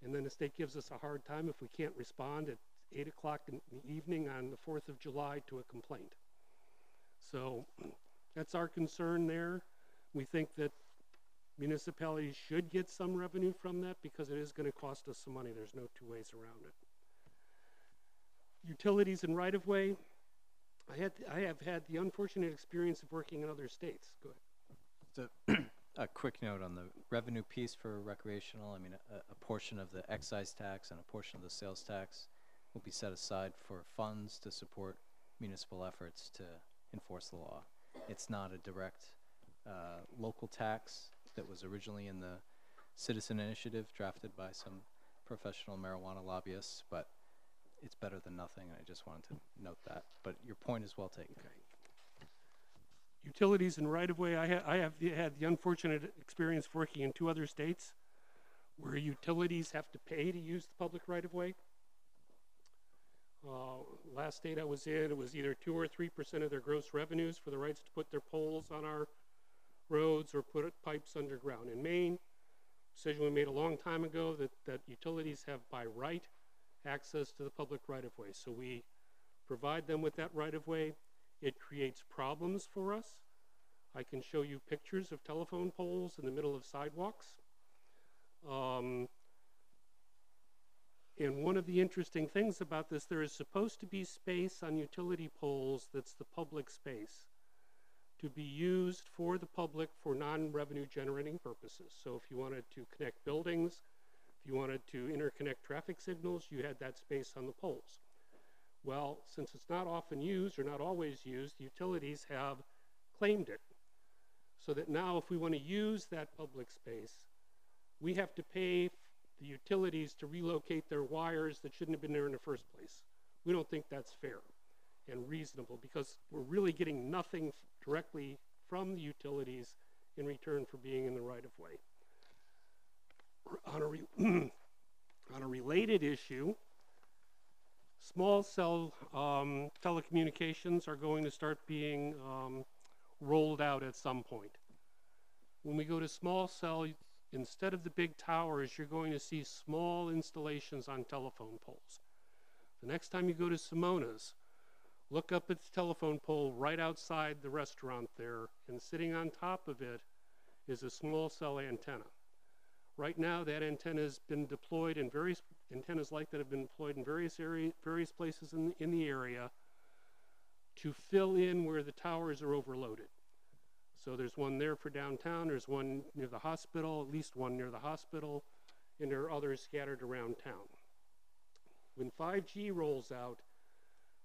and then the state gives us a hard time if we can't respond at 8 o'clock in the evening on the 4th of July to a complaint. So that's our concern there. We think that Municipalities should get some revenue from that because it is going to cost us some money. There's no two ways around it. Utilities and right-of-way. I have had the unfortunate experience of working in other states. Go ahead. So a quick note on the revenue piece for recreational. I mean, a portion of the excise tax and a portion of the sales tax will be set aside for funds to support municipal efforts to enforce the law. It's not a direct local tax that was originally in the citizen initiative drafted by some professional marijuana lobbyists, but it's better than nothing, and I just wanted to note that. But your point is well taken. Okay. Utilities and right-of-way, I have had the unfortunate experience of working in 2 other states where utilities have to pay to use the public right-of-way. Last state I was in, it was either 2 or 3% of their gross revenues for the rights to put their poles on our roads or put pipes underground. In Maine, decision we made a long time ago that utilities have by right access to the public right-of-way. So we provide them with that right-of-way. It creates problems for us. I can show you pictures of telephone poles in the middle of sidewalks. And one of the interesting things about this, there is supposed to be space on utility poles that's the public space to be used for the public for non-revenue generating purposes. So if you wanted to connect buildings, if you wanted to interconnect traffic signals, you had that space on the poles. Well, since it's not often used or not always used, utilities have claimed it. So that now if we want to use that public space, we have to pay the utilities to relocate their wires that shouldn't have been there in the first place. We don't think that's fair and reasonable because we're really getting nothing directly from the utilities in return for being in the right-of-way. On a related issue, small cell telecommunications are going to start being rolled out at some point. When we go to small cell, instead of the big towers, you're going to see small installations on telephone poles. The next time you go to Simona's, look up at the telephone pole right outside the restaurant there, and sitting on top of it is a small cell antenna. Right now, that antenna has been deployed in various antennas like that have been deployed in various places in the area to fill in where the towers are overloaded. So there's one there for downtown, there's one near the hospital, at least one near the hospital, and there are others scattered around town. When 5G rolls out,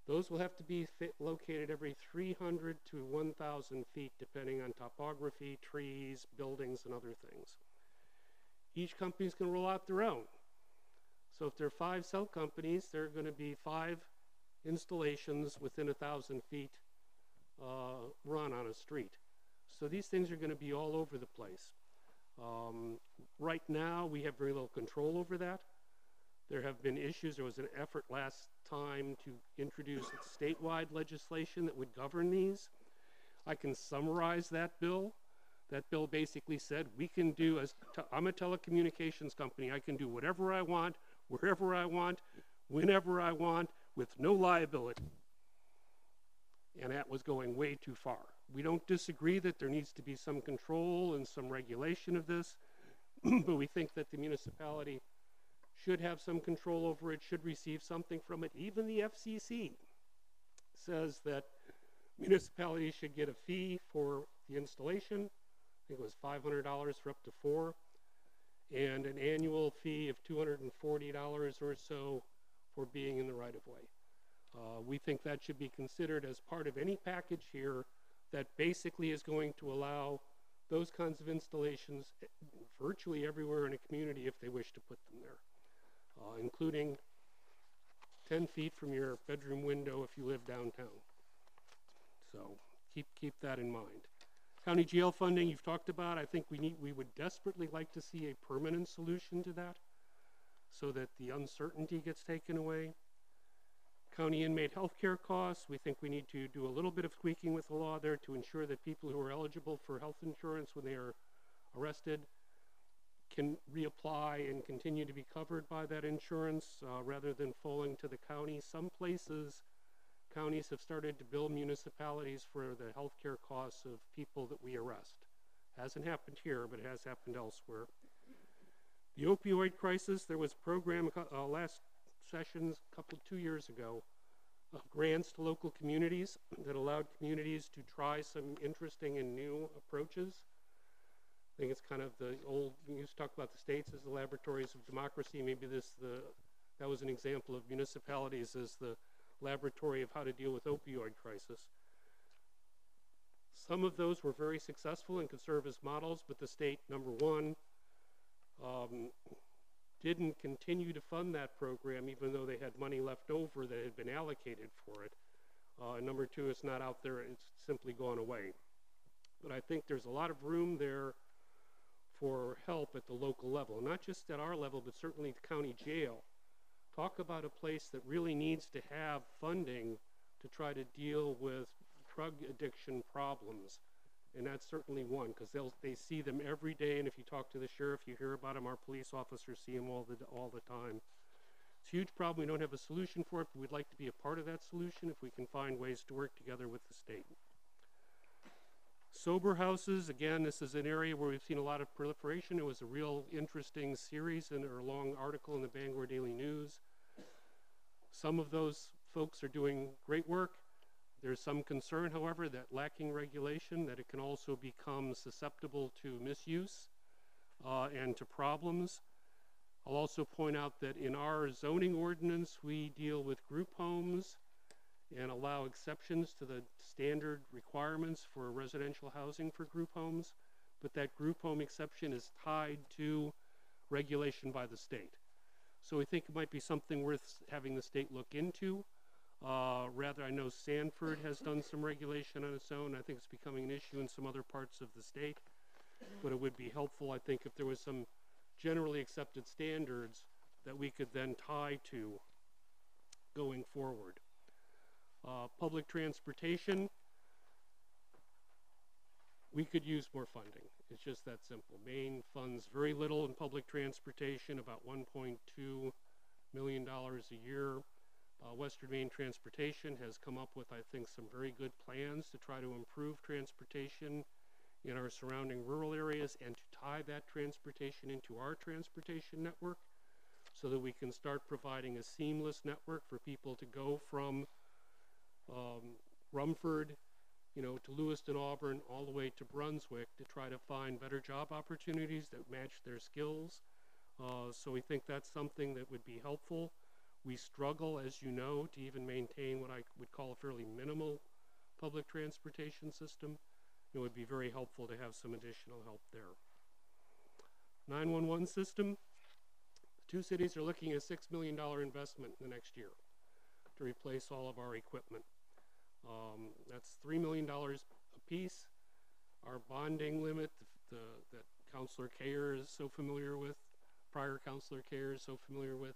those will have to be located every 300 to 1,000 feet, depending on topography, trees, buildings, and other things. Each company's going to roll out their own. So if there are 5 cell companies, there are going to be 5 installations within 1,000 feet run on a street. So these things are going to be all over the place. Right now, we have very little control over that. There have been issues. There was an effort last time to introduce statewide legislation that would govern these. I can summarize that bill. That bill basically said we can do, I'm a telecommunications company, I can do whatever I want, wherever I want, whenever I want, with no liability. And that was going way too far. We don't disagree that there needs to be some control and some regulation of this, but we think that the municipality should have some control over it, should receive something from it. Even the FCC says that municipalities should get a fee for the installation. I think it was $500 for up to 4, and an annual fee of $240 or so for being in the right-of-way. We think that should be considered as part of any package here that basically is going to allow those kinds of installations virtually everywhere in a community if they wish to put them there, including 10 feet from your bedroom window if you live downtown. So keep that in mind. County jail funding you've talked about. I think we would desperately like to see a permanent solution to that so that the uncertainty gets taken away. County inmate health care costs, we think we need to do a little bit of tweaking with the law there to ensure that people who are eligible for health insurance when they are arrested can reapply and continue to be covered by that insurance rather than falling to the county. Some places, counties have started to bill municipalities for the health care costs of people that we arrest. Hasn't happened here, but it has happened elsewhere. The opioid crisis, there was a program last sessions, 2 years ago, of grants to local communities that allowed communities to try some interesting and new approaches. I think it's kind of the old, we used to talk about the states as the laboratories of democracy. Maybe that was an example of municipalities as the laboratory of how to deal with opioid crisis. Some of those were very successful and could serve as models, but the state, number one, didn't continue to fund that program even though they had money left over that had been allocated for it. And number two, it's not out there, it's simply gone away. But I think there's a lot of room there for help at the local level, not just at our level, but certainly the county jail. Talk about a place that really needs to have funding to try to deal with drug addiction problems. And that's certainly one, because they see them every day, and if you talk to the sheriff, you hear about them. Our police officers see them all the time. It's a huge problem. We don't have a solution for it, but we'd like to be a part of that solution if we can find ways to work together with the state. Sober houses, again, this is an area where we've seen a lot of proliferation. It was a real interesting series or long article in the Bangor Daily News. Some of those folks are doing great work. There's some concern, however, that lacking regulation, that it can also become susceptible to misuse and to problems. I'll also point out that in our zoning ordinance, we deal with group homes and allow exceptions to the standard requirements for residential housing for group homes, but that group home exception is tied to regulation by the state. So we think it might be something worth having the state look into. Rather, I know Sanford has done some regulation on its own. I think it's becoming an issue in some other parts of the state, but it would be helpful, I think, if there was some generally accepted standards that we could then tie to going forward. Public transportation, we could use more funding. It's just that simple. Maine funds very little in public transportation, about $1.2 million a year. Western Maine Transportation has come up with, I think, some very good plans to try to improve transportation in our surrounding rural areas and to tie that transportation into our transportation network so that we can start providing a seamless network for people to go from Rumford, to Lewiston, Auburn, all the way to Brunswick to try to find better job opportunities that match their skills. So we think that's something that would be helpful. We struggle, as you know, to even maintain what I would call a fairly minimal public transportation system. It would be very helpful to have some additional help there. 911 system. The two cities are looking at a $6 million investment in the next year to replace all of our equipment. That's $3 million a piece. Our bonding limit that Councilor Kayer is so familiar with, prior Councilor Kayer is so familiar with,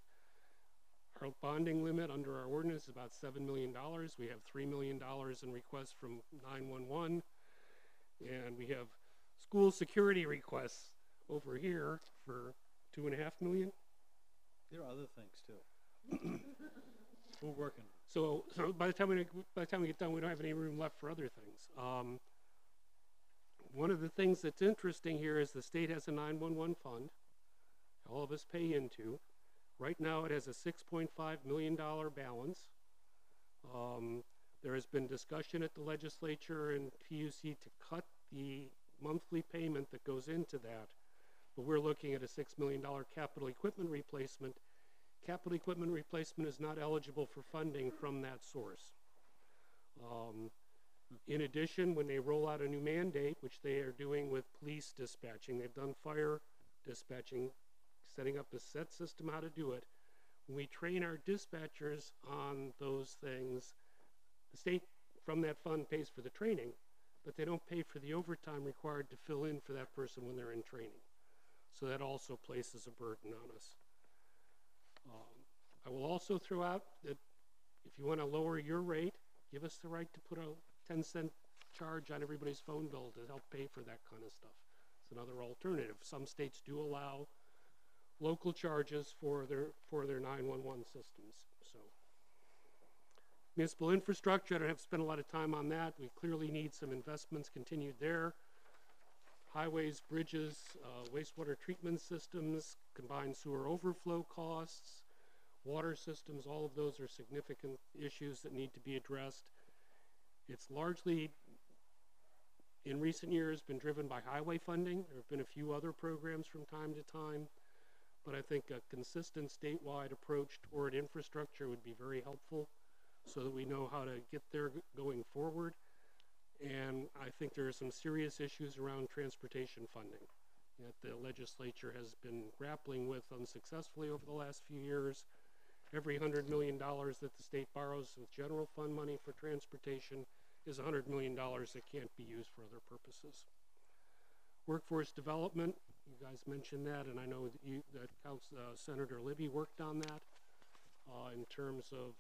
our bonding limit under our ordinance is about $7 million. We have $3 million in requests from 911, and we have school security requests over here for $2.5 million. There are other things too. We're working. So by the time we get done, we don't have any room left for other things. One of the things that's interesting here is the state has a 911 fund. All of us pay into. Right now, it has a $6.5 million balance. There has been discussion at the legislature and PUC to cut the monthly payment that goes into that, but we're looking at a $6 million capital equipment replacement. Capital equipment replacement is not eligible for funding from that source. In addition, when they roll out a new mandate, which they are doing with police dispatching, they've done fire dispatching, setting up a set system how to do it. When we train our dispatchers on those things, the state from that fund pays for the training, but they don't pay for the overtime required to fill in for that person when they're in training. So that also places a burden on us. I will also throw out that if you want to lower your rate, give us the right to put a 10-cent charge on everybody's phone bill to help pay for that kind of stuff. It's another alternative. Some states do allow local charges for their 911 systems. So municipal infrastructure, I don't have to spend a lot of time on that. We clearly need some investments continued there. highways, bridges, wastewater treatment systems, combined sewer overflow costs, water systems, all of those are significant issues that need to be addressed. It's largely, in recent years, been driven by highway funding. There have been a few other programs from time to time, but I think a consistent statewide approach toward infrastructure would be very helpful so that we know how to get there going forward. And I think there are some serious issues around transportation funding that the legislature has been grappling with unsuccessfully over the last few years. Every $100 million that the state borrows with general fund money for transportation is $100 million that can't be used for other purposes. Workforce development, you guys mentioned that, and I know that Senator Libby worked on that. In terms of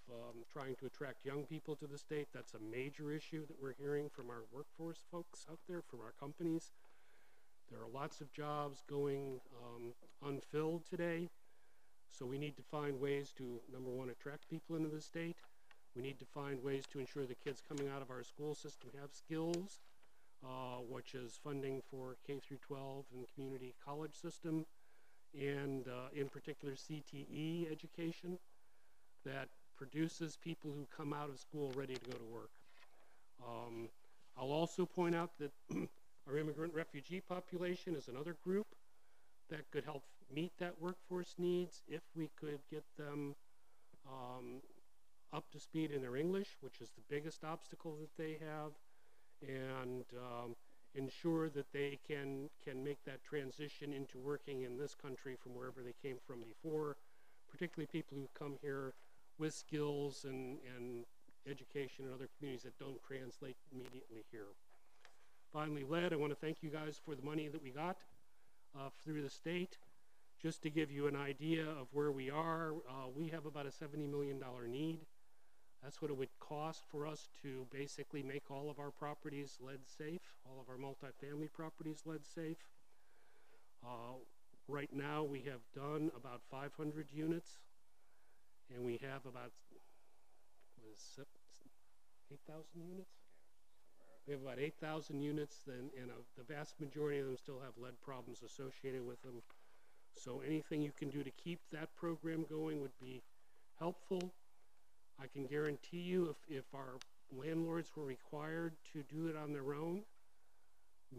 trying to attract young people to the state. That's a major issue that we're hearing from our workforce folks out there, from our companies. There are lots of jobs going unfilled today, so we need to find ways to, number one, attract people into the state. We need to find ways to ensure the kids coming out of our school system have skills, which is funding for K through 12 and community college system, and in particular CTE education that produces people who come out of school ready to go to work. I'll also point out that our immigrant refugee population is another group that could help meet that workforce needs if we could get them up to speed in their English, which is the biggest obstacle that they have, and ensure that they can make that transition into working in this country from wherever they came from before, particularly people who come here with skills and education in other communities that don't translate immediately here. Finally, lead, I want to thank you guys for the money that we got through the state. Just to give you an idea of where we are, we have about a $70 million need. That's what it would cost for us to basically make all of our properties lead safe, all of our multifamily properties lead safe. Right now we have done about 500 units, and we have about 8,000 units? We have about 8,000 units, and the vast majority of them still have lead problems associated with them. So anything you can do to keep that program going would be helpful. I can guarantee you if our landlords were required to do it on their own,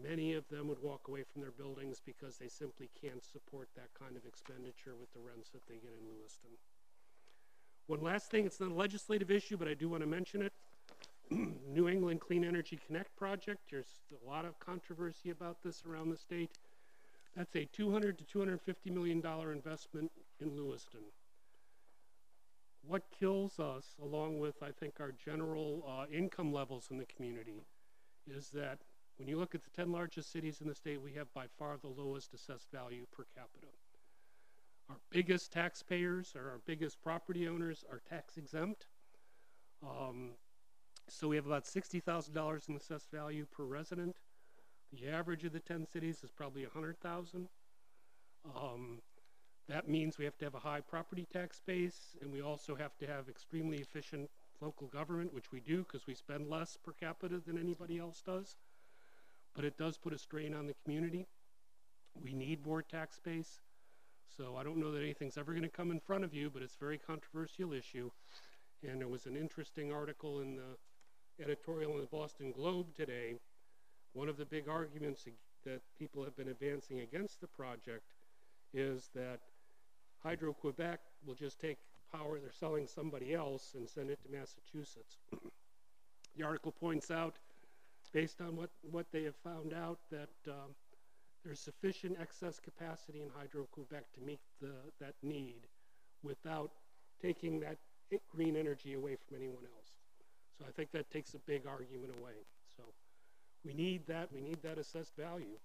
many of them would walk away from their buildings because they simply can't support that kind of expenditure with the rents that they get in Lewiston. One last thing, it's not a legislative issue, but I do want to mention it. New England Clean Energy Connect project, there's a lot of controversy about this around the state. That's a $200 to $250 million investment in Lewiston. What kills us, along with, I think, our general income levels in the community, is that when you look at the 10 largest cities in the state, we have by far the lowest assessed value per capita. Our biggest taxpayers, or our biggest property owners, are tax exempt. So we have about $60,000 in assessed value per resident. The average of the 10 cities is probably $100,000. That means we have to have a high property tax base, and we also have to have extremely efficient local government, which we do because we spend less per capita than anybody else does. But it does put a strain on the community. We need more tax base. So I don't know that anything's ever going to come in front of you, but it's a very controversial issue. And there was an interesting article in the editorial in the Boston Globe today. One of the big arguments that people have been advancing against the project is that Hydro-Quebec will just take power they're selling somebody else and send it to Massachusetts. The article points out, based on what they have found out, that there's sufficient excess capacity in Hydro-Quebec to meet that need without taking that green energy away from anyone else. So I think that takes a big argument away. So we need that assessed value.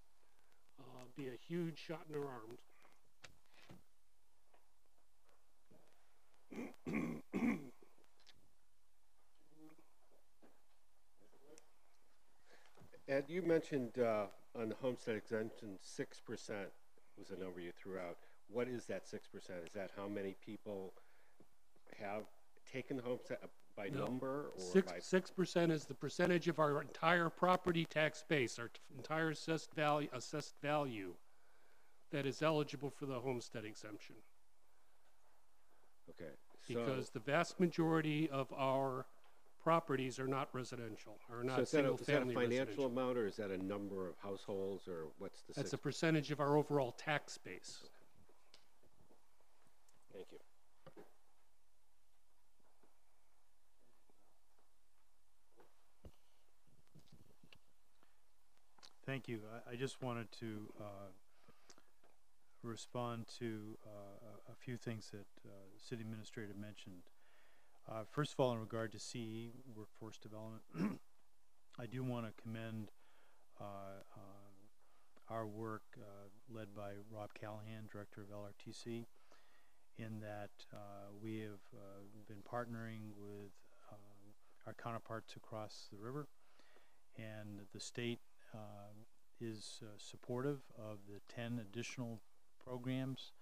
Be a huge shot in our arms. Ed, you mentioned on the homestead exemption, 6% was the number you threw out. What is that 6%? Is that how many people have taken the homestead, by No. number or Six, by? 6% is the percentage of our entire property tax base, our entire assessed value that is eligible for the homestead exemption. Okay, so. Because the vast majority of our properties are not residential, are So not is that a single-family financial residential. amount, or is that a number of households, or what's the? That's a 6? percentage of our overall tax base. Thank you. Thank you. I just wanted to respond to a few things that the city administrator mentioned. First of all, in regard to CE, workforce development, I do want to commend our work led by Rob Callahan, director of LRTC, in that we have been partnering with our counterparts across the river, and the state is supportive of the 10 additional programs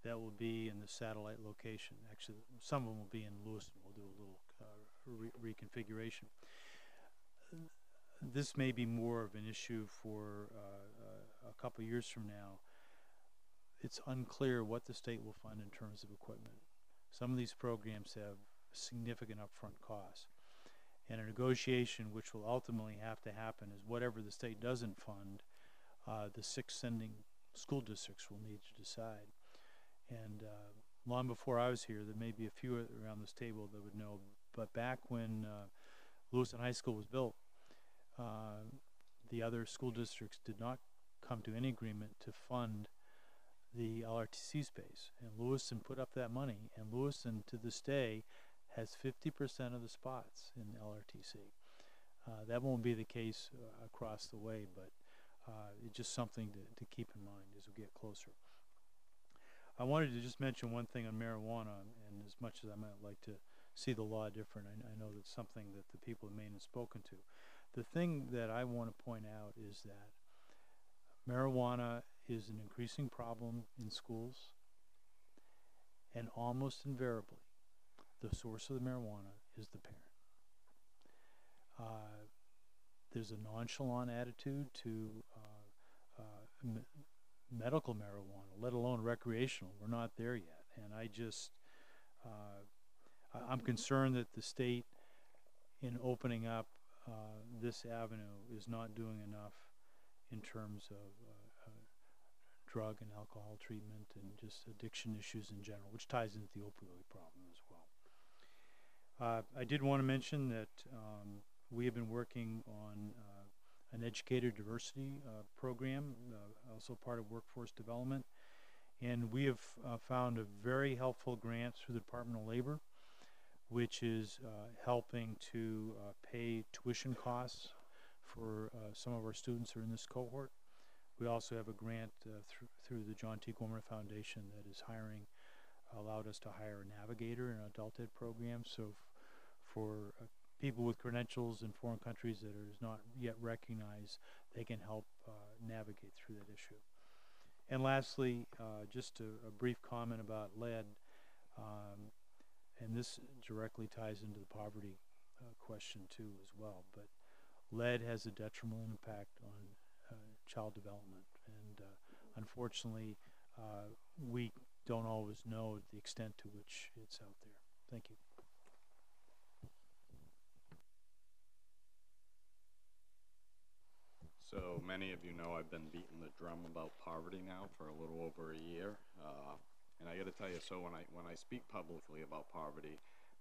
that will be in the satellite location. Actually, some of them will be in Lewiston. We'll do a little reconfiguration. This may be more of an issue for a couple years from now. It's unclear what the state will fund in terms of equipment. Some of these programs have significant upfront costs. And a negotiation which will ultimately have to happen is whatever the state doesn't fund, the 6 sending school districts will need to decide. And long before I was here, there may be a few around this table that would know, but back when Lewiston High School was built, the other school districts did not come to any agreement to fund the LRTC space. And Lewiston put up that money, and Lewiston to this day has 50% of the spots in LRTC. That won't be the case across the way, but it's just something to keep in mind as we get closer. I wanted to just mention one thing on marijuana, and as much as I might like to see the law different, I know that's something that the people of Maine have spoken to. The thing that I want to point out is that marijuana is an increasing problem in schools, and almost invariably, the source of the marijuana is the parent. There's a nonchalant attitude to medical marijuana, let alone recreational. We're not there yet. And I'm concerned that the state, in opening up this avenue, is not doing enough in terms of drug and alcohol treatment and just addiction issues in general, which ties into the opioid problem as well. I did want to mention that we have been working on an educator diversity program, also part of workforce development, and we have found a very helpful grant through the Department of Labor, which is helping to pay tuition costs for some of our students who are in this cohort. We also have a grant through the John T. Gorman Foundation that is allowed us to hire a navigator in an adult ed program. So for people with credentials in foreign countries that is not yet recognized, they can help navigate through that issue. And lastly, just a brief comment about lead, and this directly ties into the poverty question too as well, but lead has a detrimental impact on child development, and unfortunately we don't always know the extent to which it's out there. Thank you. So many of you know I've been beating the drum about poverty now for a little over a year, and I got to tell you, so when I speak publicly about poverty,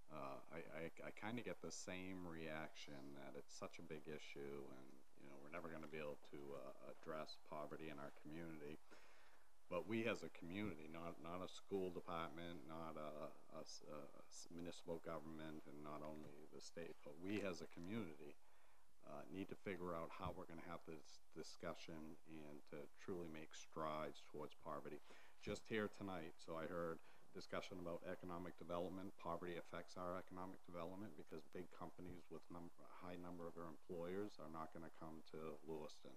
I kind of get the same reaction that it's such a big issue, and we're never going to be able to address poverty in our community. But we as a community, not a school department, not a municipal government, and not only the state, but we as a community need to figure out how we're going to have this discussion and to truly make strides towards poverty. Just here tonight, so I heard discussion about economic development. Poverty affects our economic development because big companies with a high number of their employers are not going to come to Lewiston.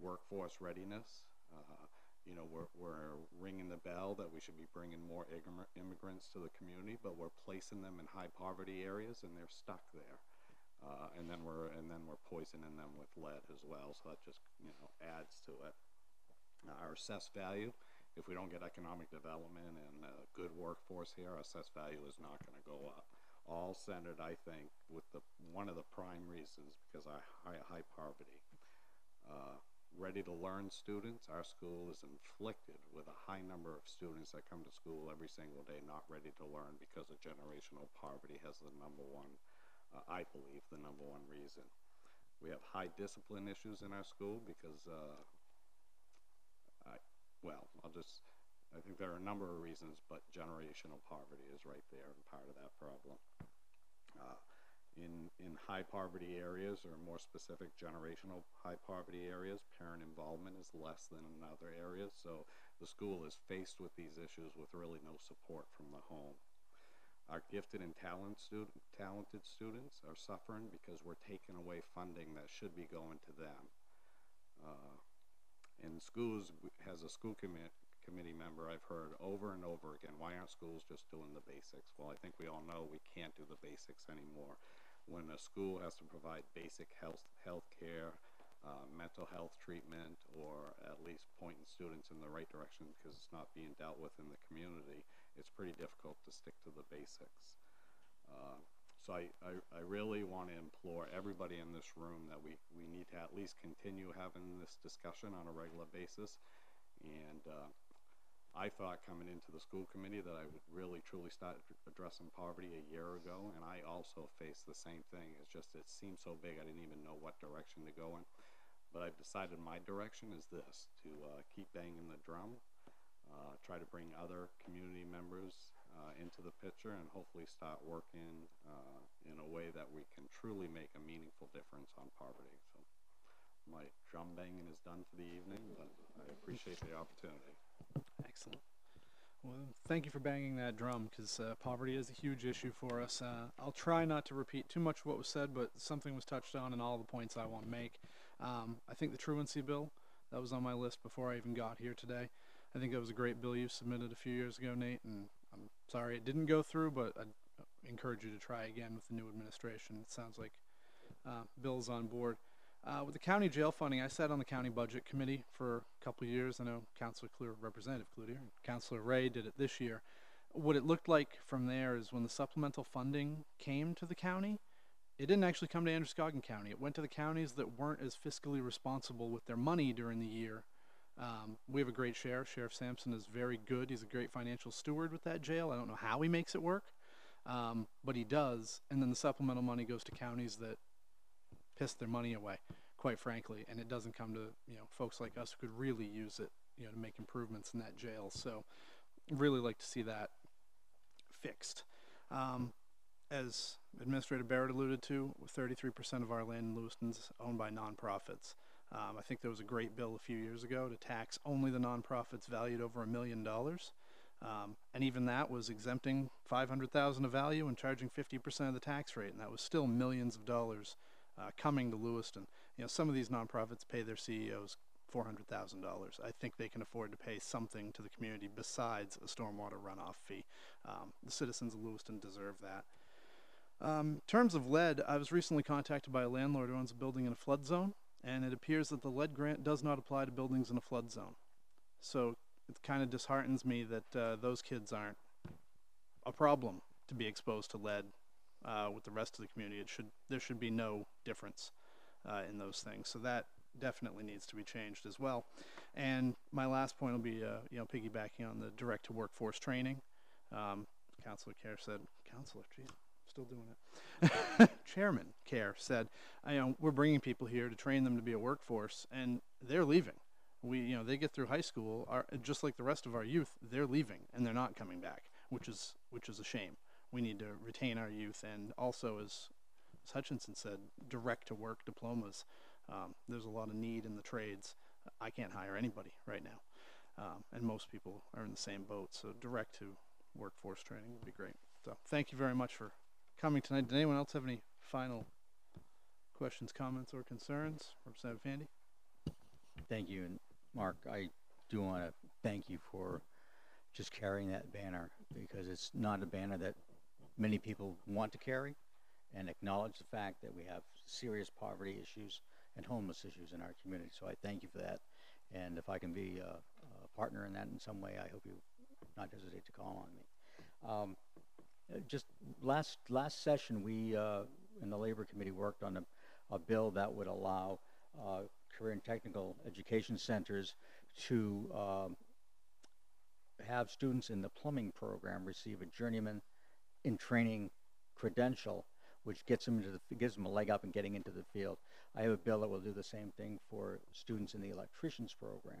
Workforce readiness. you know, we're ringing the bell that we should be bringing more immigrants to the community, but we're placing them in high poverty areas and they're stuck there. And then we're poisoning them with lead as well, so that just, you know, adds to it. Our assessed value, if we don't get economic development and a good workforce here, our assessed value is not going to go up. All centered, I think, with one of the prime reasons because of high poverty. Ready to learn students, our school is inflicted with a high number of students that come to school every single day not ready to learn because of generational poverty has the number one, I believe, the number one reason. We have high discipline issues in our school because, I think there are a number of reasons, but generational poverty is right there and part of that problem. In high poverty areas, or more specific generational high poverty areas, parent involvement is less than in other areas, so the school is faced with these issues with really no support from the home. Our gifted and talented students are suffering because we're taking away funding that should be going to them. In schools, as a school committee member, I've heard over and over again, why aren't schools just doing the basics? Well, I think we all know we can't do the basics anymore. When a school has to provide basic health care, mental health treatment, or at least pointing students in the right direction because it's not being dealt with in the community, it's pretty difficult to stick to the basics. So I really want to implore everybody in this room that we need to at least continue having this discussion on a regular basis. And I thought coming into the school committee that I would really truly start addressing poverty a year ago, and I also faced the same thing. It's just it seemed so big I didn't even know what direction to go in. But I've decided my direction is this, to keep banging the drum, try to bring other community members into the picture, and hopefully start working in a way that we can truly make a meaningful difference on poverty. So my drum banging is done for the evening, but I appreciate the opportunity. Excellent. Well, thank you for banging that drum, because poverty is a huge issue for us. I'll try not to repeat too much of what was said, but something was touched on in all the points I want to make. I think the truancy bill, that was on my list before I even got here today. I think that was a great bill you submitted a few years ago, Nate, and I'm sorry it didn't go through, but I'd encourage you to try again with the new administration. It sounds like Bill's on board. With the county jail funding, I sat on the county budget committee for a couple of years. I know Representative Cloutier and Councilor Ray did it this year. What it looked like from there is when the supplemental funding came to the county, it didn't actually come to Androscoggin County. It went to the counties that weren't as fiscally responsible with their money during the year. We have a great sheriff. Sheriff Sampson is very good. He's a great financial steward with that jail. I don't know how he makes it work, but he does. And then the supplemental money goes to counties that piss their money away, quite frankly, and it doesn't come to, you know, folks like us who could really use it, you know, to make improvements in that jail. So I'd really like to see that fixed. As Administrator Barrett alluded to, 33% of our land in Lewiston is owned by nonprofits. I think there was a great bill a few years ago to tax only the nonprofits valued over $1 million. And even that was exempting $500,000 of value and charging 50% of the tax rate, and that was still millions of dollars coming to Lewiston. You know, some of these nonprofits pay their CEOs $400,000. I think they can afford to pay something to the community besides a stormwater runoff fee. The citizens of Lewiston deserve that. In terms of lead, I was recently contacted by a landlord who owns a building in a flood zone, and it appears that the lead grant does not apply to buildings in a flood zone. So it kind of disheartens me that those kids aren't a problem to be exposed to lead with the rest of the community. There should be no difference in those things. So that definitely needs to be changed as well. And my last point will be, you know, piggybacking on the direct to workforce training. Councilor Kerr said, Councilor, geez, I'm still doing it. Chairman Kerr said, you know, we're bringing people here to train them to be a workforce, and they're leaving. You know, they get through high school, just like the rest of our youth, they're leaving and they're not coming back, which is a shame. We need to retain our youth, and also, as Hutchinson said, direct to work diplomas. There's a lot of need in the trades. I can't hire anybody right now, and most people are in the same boat. So direct to workforce training would be great. So thank you very much for coming tonight. Did anyone else have any final questions, comments, or concerns? Representative Handy? Thank you. And Mark, I do want to thank you for just carrying that banner, because it's not a banner that many people want to carry, and acknowledge the fact that we have serious poverty issues and homeless issues in our community. So I thank you for that. And if I can be a partner in that in some way, I hope you not hesitate to call on me. Just last session, we in the Labor Committee worked on a bill that would allow career and technical education centers to have students in the plumbing program receive a journeyman in training credential, which gives them a leg up in getting into the field. I have a bill that will do the same thing for students in the electricians program,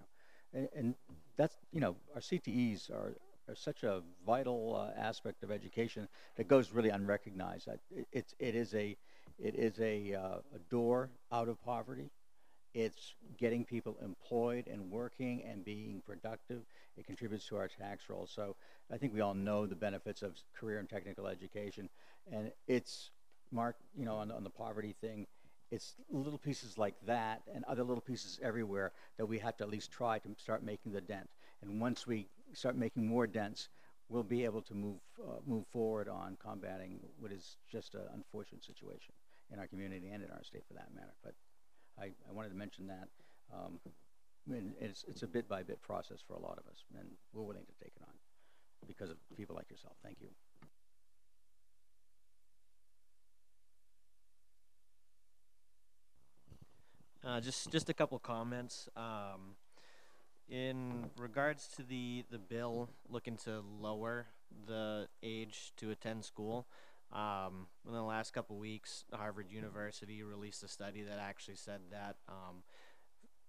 and that's, you know, our CTEs are such a vital aspect of education that goes really unrecognized. It is a door out of poverty. It's getting people employed and working and being productive. It contributes to our tax roll. So I think we all know the benefits of career and technical education. And it's, Mark, you know, on the poverty thing, it's little pieces like that and other little pieces everywhere that we have to at least try to start making the dent. And once we start making more dents, we'll be able to move forward on combating what is just an unfortunate situation in our community and in our state for that matter. But I wanted to mention that. And it's a bit by bit process for a lot of us, and we're willing to take it on because of people like yourself. Thank you. Just a couple comments. In regards to the bill looking to lower the age to attend school, in the last couple weeks, Harvard University released a study that actually said that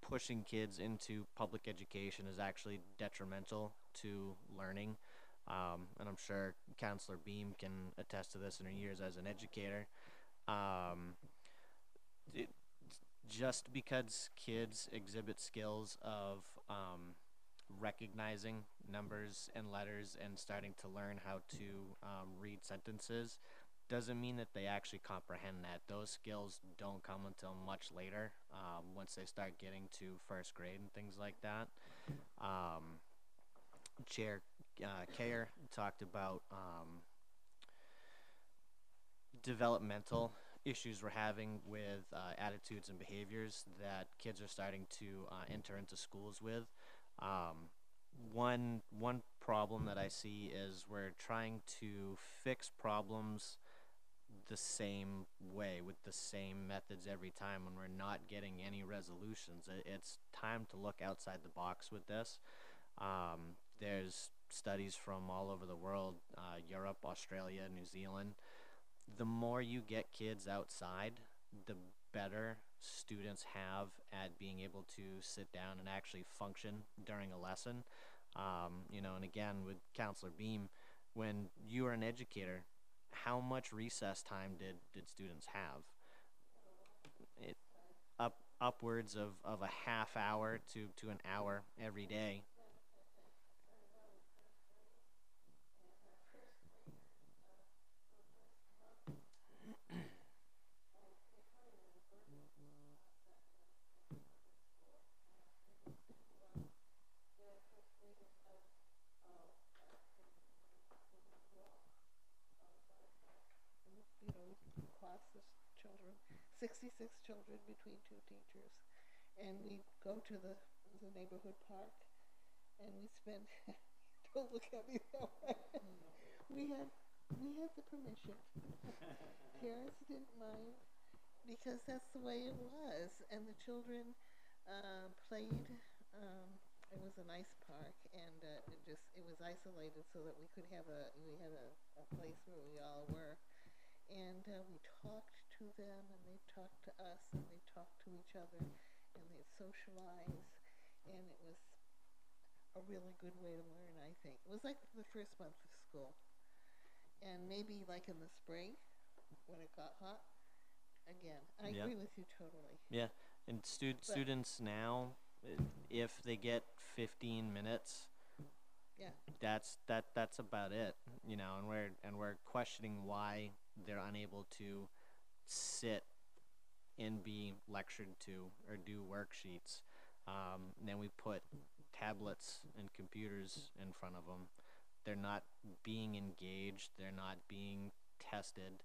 pushing kids into public education is actually detrimental to learning. And I'm sure Counselor Beam can attest to this in her years as an educator. Just because kids exhibit skills of recognizing numbers and letters and starting to learn how to read sentences doesn't mean that they actually comprehend that. Those skills don't come until much later, once they start getting to first grade and things like that. Chair Kayer talked about developmental issues we're having with attitudes and behaviors that kids are starting to enter into schools with. One problem that I see is we're trying to fix problems the same way with the same methods every time when we're not getting any resolutions. It's time to look outside the box with this. There's studies from all over the world, Europe, Australia, New Zealand. The more you get kids outside, the better students have at being able to sit down and actually function during a lesson. You know, and again, with Counselor Beam, when you were an educator, how much recess time did students have? Upwards of a half hour to an hour every day. Classes, children, 66 children between two teachers, and we go to the neighborhood park, and we spend. Don't look at me that way. we had the permission. Parents didn't mind because that's the way it was, and the children played. It was a nice park, and it was isolated so that we had a place where we all were. And we talked to them, and they talked to us, and they talked to each other, and they socialized, and it was a really good way to learn, I think. It was like the first month of school. And maybe like in the spring, when it got hot, again. I agree with you totally. Yeah, and students now, if they get 15 minutes, yeah, that's about it, you know. And we're questioning why they're unable to sit and be lectured to or do worksheets. Then we put tablets and computers in front of them. They're not being engaged. They're not being tested.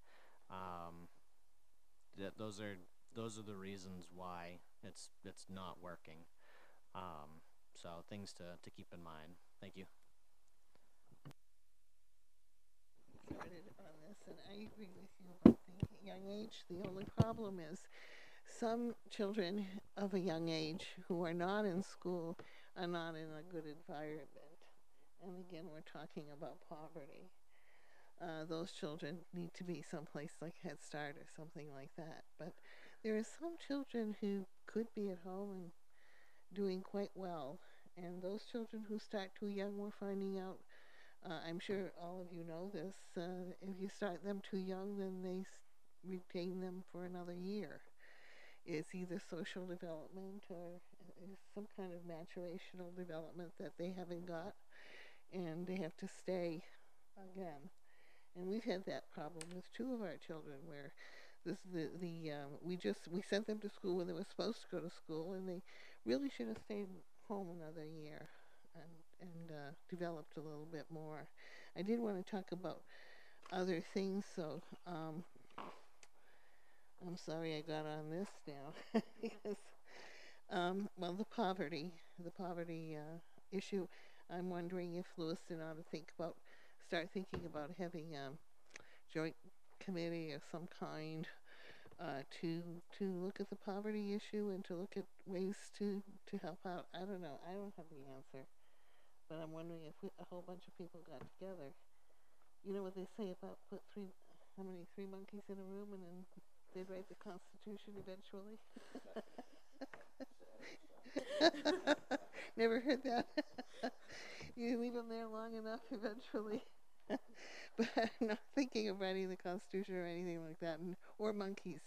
Those are the reasons why it's not working. So things to keep in mind. Thank you. Started on this, and I agree with you about the young age. The only problem is some children of a young age who are not in school are not in a good environment. And again, we're talking about poverty. Those children need to be someplace like Head Start or something like that. But there are some children who could be at home and doing quite well. And those children who start too young, we're finding out, I'm sure all of you know this, if you start them too young, then they retain them for another year. It's either social development or some kind of maturational development that they haven't got, and they have to stay again. And we've had that problem with two of our children, where we sent them to school when they were supposed to go to school, and they really should have stayed home another year and developed a little bit more. I did want to talk about other things, so I'm sorry I got on this now because well, the poverty issue. I'm wondering if Lewiston ought to start thinking about having a joint committee of some kind to look at the poverty issue and to look at ways to help out. I don't know. I don't have the answer, but I'm wondering if a whole bunch of people got together. You know what they say about three monkeys in a room and then they'd write the Constitution eventually? Never heard that. You leave them there long enough, eventually. But I'm not thinking of writing the Constitution or anything like that, or monkeys.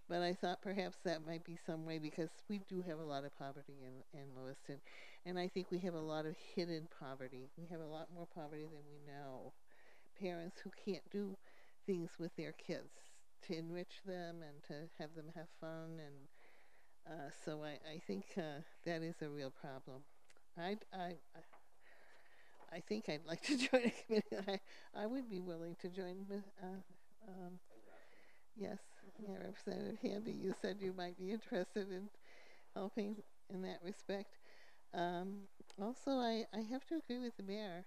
But I thought perhaps that might be some way, because we do have a lot of poverty in Lewiston. And I think we have a lot of hidden poverty. We have a lot more poverty than we know. Parents who can't do things with their kids to enrich them and to have them have fun, and so I think that is a real problem. I think I'd like to join a committee. I would be willing to join with. Yes, yeah, Representative Handy, you said you might be interested in helping in that respect. Also, I have to agree with the mayor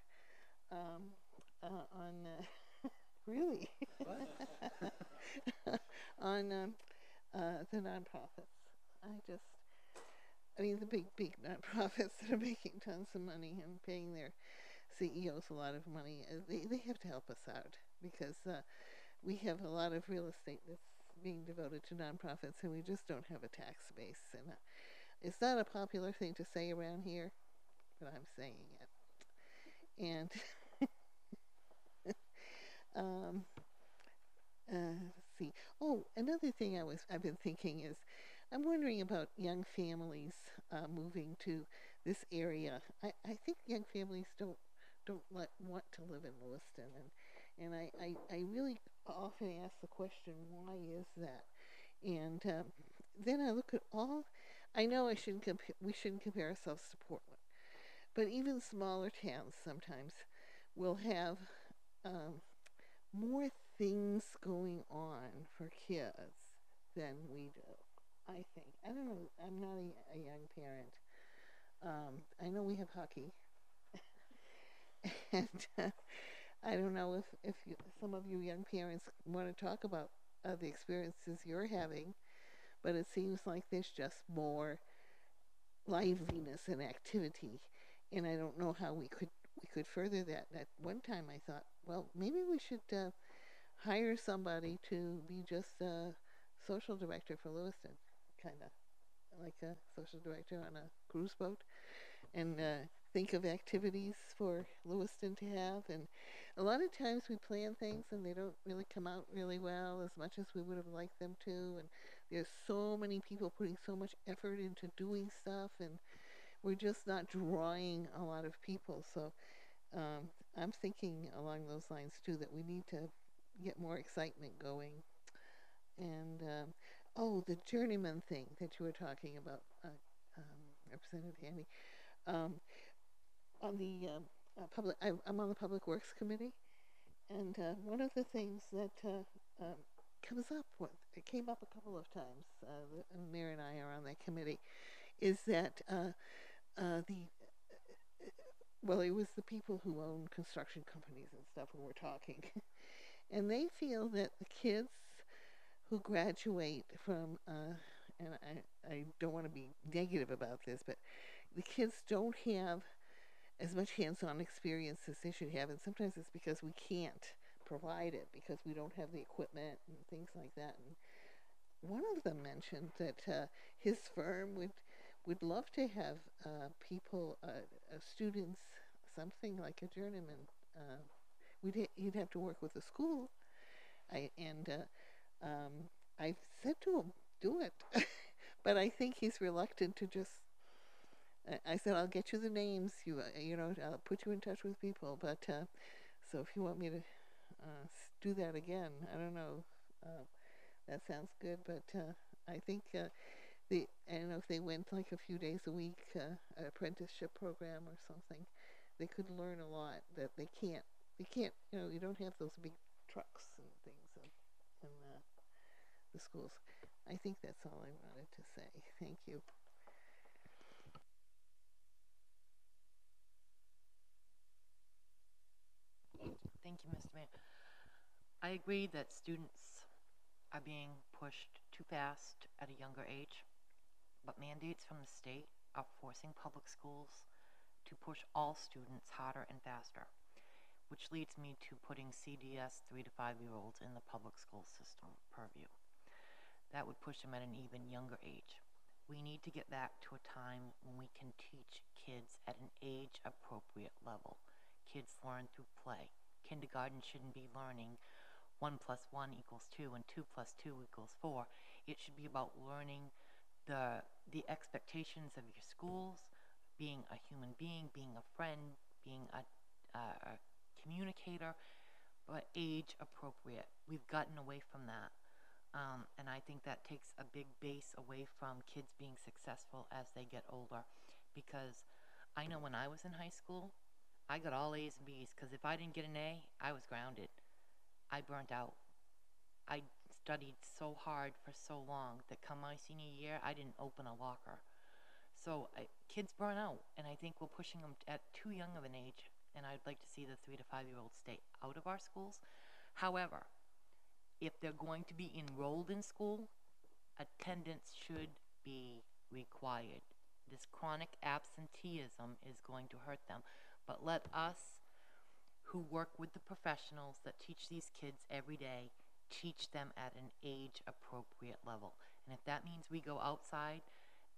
on really on the nonprofits. I mean, the big nonprofits that are making tons of money and paying their CEOs a lot of money. They have to help us out, because we have a lot of real estate that's being devoted to nonprofits, and we just don't have a tax base. And it's not a popular thing to say around here, but I'm saying it. And let's see. Oh, another thing I've been thinking is, I'm wondering about young families moving to this area. I think young families don't want to live in Lewiston, and I really often ask the question, why is that? And then I look at I know we shouldn't compare ourselves to Portland, but even smaller towns sometimes will have more things going on for kids than we do, I think. I don't know. I'm not a young parent. I know we have hockey. And I don't know if some of you young parents want to talk about the experiences you're having, but it seems like there's just more liveliness and activity, and I don't know how we could further that. At one time I thought, well, maybe we should hire somebody to be just a social director for Lewiston, kind of like a social director on a cruise boat, and think of activities for Lewiston to have. And a lot of times we plan things and they don't really come out really well as much as we would have liked them to, and there's so many people putting so much effort into doing stuff, and we're just not drawing a lot of people. So I'm thinking along those lines too, that we need to get more excitement going. And the journeyman thing that you were talking about, Representative Handy. um, on the I'm on the Public Works Committee, and one of the things that comes up, it came up a couple of times, and Mayor and I are on that committee, is that the well, it was the people who own construction companies and stuff when we're talking, and they feel that the kids who graduate from, and I don't want to be negative about this, but the kids don't have as much hands-on experience as they should have, and sometimes it's because we can't provide it because we don't have the equipment and things like that. And one of them mentioned that his firm would love to have people, students, something like a journeyman. He'd have to work with the school. I said to him, do it, but I think he's reluctant to just. I said, I'll get you the names. I'll put you in touch with people. But so if you want me to do that again, I don't know. That sounds good, but I think I don't know if they went like a few days a week, an apprenticeship program or something, they could learn a lot that they can't. You don't have those big trucks and things in the schools. I think that's all I wanted to say. Thank you. Thank you, Mr. Mayor. I agree that students are being pushed too fast at a younger age, but mandates from the state are forcing public schools to push all students harder and faster, which leads me to putting CDS 3 to 5 year olds in the public school system purview. That would push them at an even younger age. We need to get back to a time when we can teach kids at an age appropriate level. Kids learn through play. Kindergarten shouldn't be learning 1 + 1 = 2 and 2 + 2 = 4. It should be about learning the expectations of your schools, being a human being, being a friend, being a communicator, but age appropriate. We've gotten away from that. And I think that takes a big base away from kids being successful as they get older. Because I know when I was in high school, I got all A's and B's, because if I didn't get an A, I was grounded. I burnt out. I studied so hard for so long that come my senior year, I didn't open a locker. So kids burn out, and I think we're pushing them at too young of an age, and I'd like to see the 3 to 5 year olds stay out of our schools. However, if they're going to be enrolled in school, attendance should be required. This chronic absenteeism is going to hurt them. But let us, who work with the professionals that teach these kids every day, teach them at an age-appropriate level. And if that means we go outside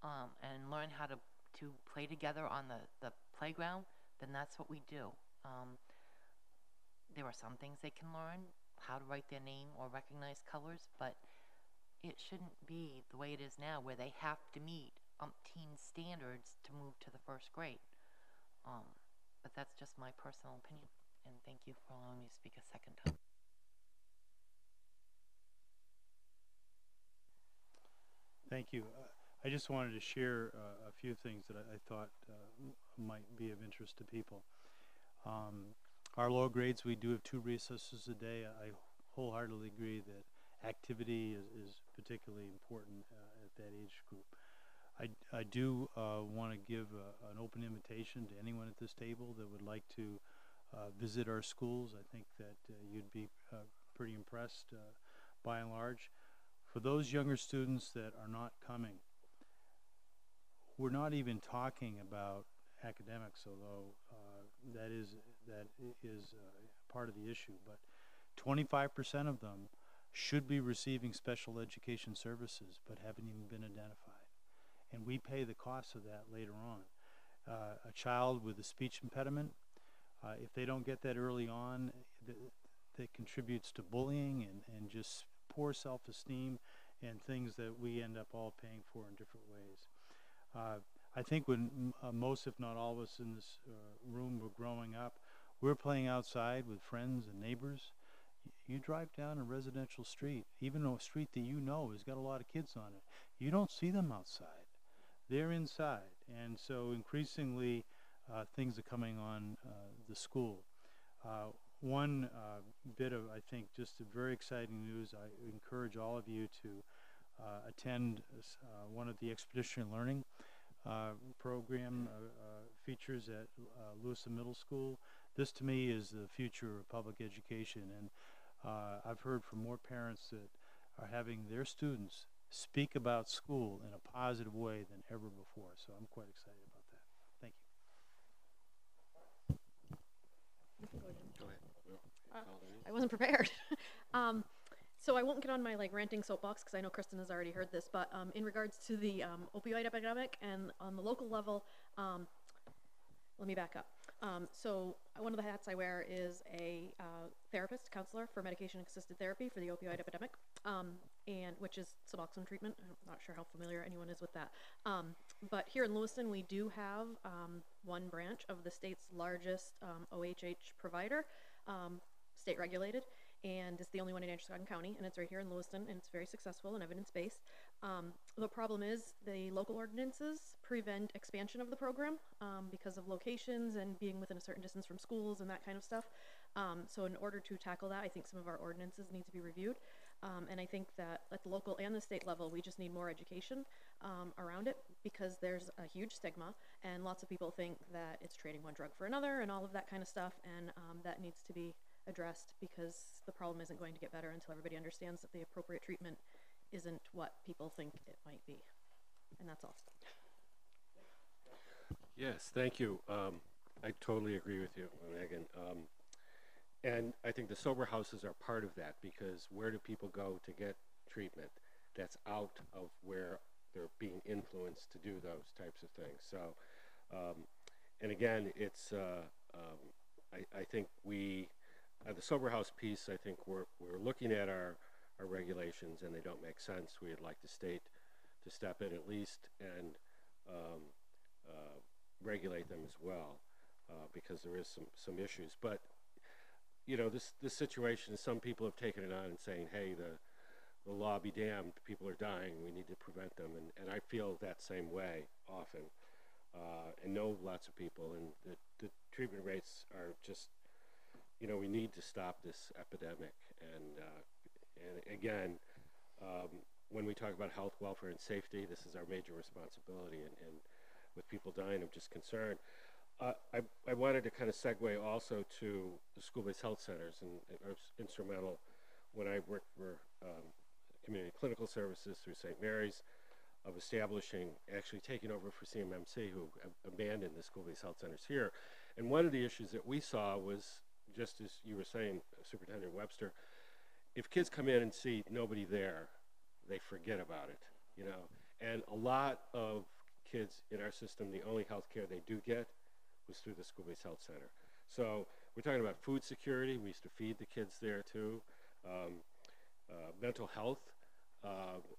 and learn how to play together on the playground, then that's what we do. There are some things they can learn, how to write their name or recognize colors, but it shouldn't be the way it is now, where they have to meet umpteen standards to move to the first grade. But that's just my personal opinion, and thank you for allowing me to speak a second time. Thank you. I just wanted to share a few things that I thought might be of interest to people. Our lower grades, we do have 2 recesses a day. I wholeheartedly agree that activity is particularly important at that age group. I do want to give an open invitation to anyone at this table that would like to visit our schools. I think that you'd be pretty impressed by and large. For those younger students that are not coming, we're not even talking about academics, although that is part of the issue. But 25% of them should be receiving special education services, but haven't even been identified. And we pay the cost of that later on. A child with a speech impediment, if they don't get that early on, that contributes to bullying and just poor self-esteem and things that we end up all paying for in different ways. I think when most, if not all of us in this room were growing up, we're playing outside with friends and neighbors. You drive down a residential street, even a street that you know has got a lot of kids on it, you don't see them outside. they're inside. And so increasingly, things are coming on the school. One bit of, I think, just a very exciting news, I encourage all of you to attend one of the expeditionary learning program features at Lewiston Middle School. This, to me, is the future of public education, and I've heard from more parents that are having their students speak about school in a positive way than ever before, so I'm quite excited about that. Thank you. Go ahead. I wasn't prepared. So I won't get on my ranting soapbox because I know Kristen has already heard this, but in regards to the opioid epidemic and on the local level, let me back up. So one of the hats I wear is a therapist, counselor for medication-assisted therapy for the opioid epidemic, and which is Suboxone treatment. I'm not sure how familiar anyone is with that. But here in Lewiston, we do have one branch of the state's largest OHH provider, state regulated, and it's the only one in Androscoggin County, and it's right here in Lewiston, and it's very successful and evidence-based. The problem is the local ordinances prevent expansion of the program because of locations and being within a certain distance from schools and that kind of stuff. So in order to tackle that, I think some of our ordinances need to be reviewed. And I think that at the local and the state level, we just need more education around it because there's a huge stigma and lots of people think that it's trading one drug for another and all of that kind of stuff, and that needs to be addressed because the problem isn't going to get better until everybody understands that the appropriate treatment isn't what people think it might be. And that's all. Yes, thank you. I totally agree with you, Megan. And I think the sober houses are part of that because where do people go to get treatment that's out of where they're being influenced to do those types of things? So, and again, it's, I think we, the sober house piece, I think we're looking at our regulations and they don't make sense. We'd like the state to step in at least and regulate them as well because there is some issues. But you know, this situation, some people have taken it on and saying, hey, the law be damned, people are dying, we need to prevent them. And I feel that same way often and know lots of people. And the treatment rates are just, you know, we need to stop this epidemic. And again, when we talk about health, welfare, and safety, this is our major responsibility. And with people dying, I'm just concerned. I wanted to kind of segue also to the school-based health centers, and it was instrumental when I worked for community clinical services through St. Mary's of establishing, actually taking over for CMMC, who abandoned the school-based health centers here. And one of the issues that we saw was, just as you were saying, Superintendent Webster, if kids come in and see nobody there, they forget about it, you know. And a lot of kids in our system, the only health care they do get was through the school-based health center. So we're talking about food security. We used to feed the kids there too. Mental health,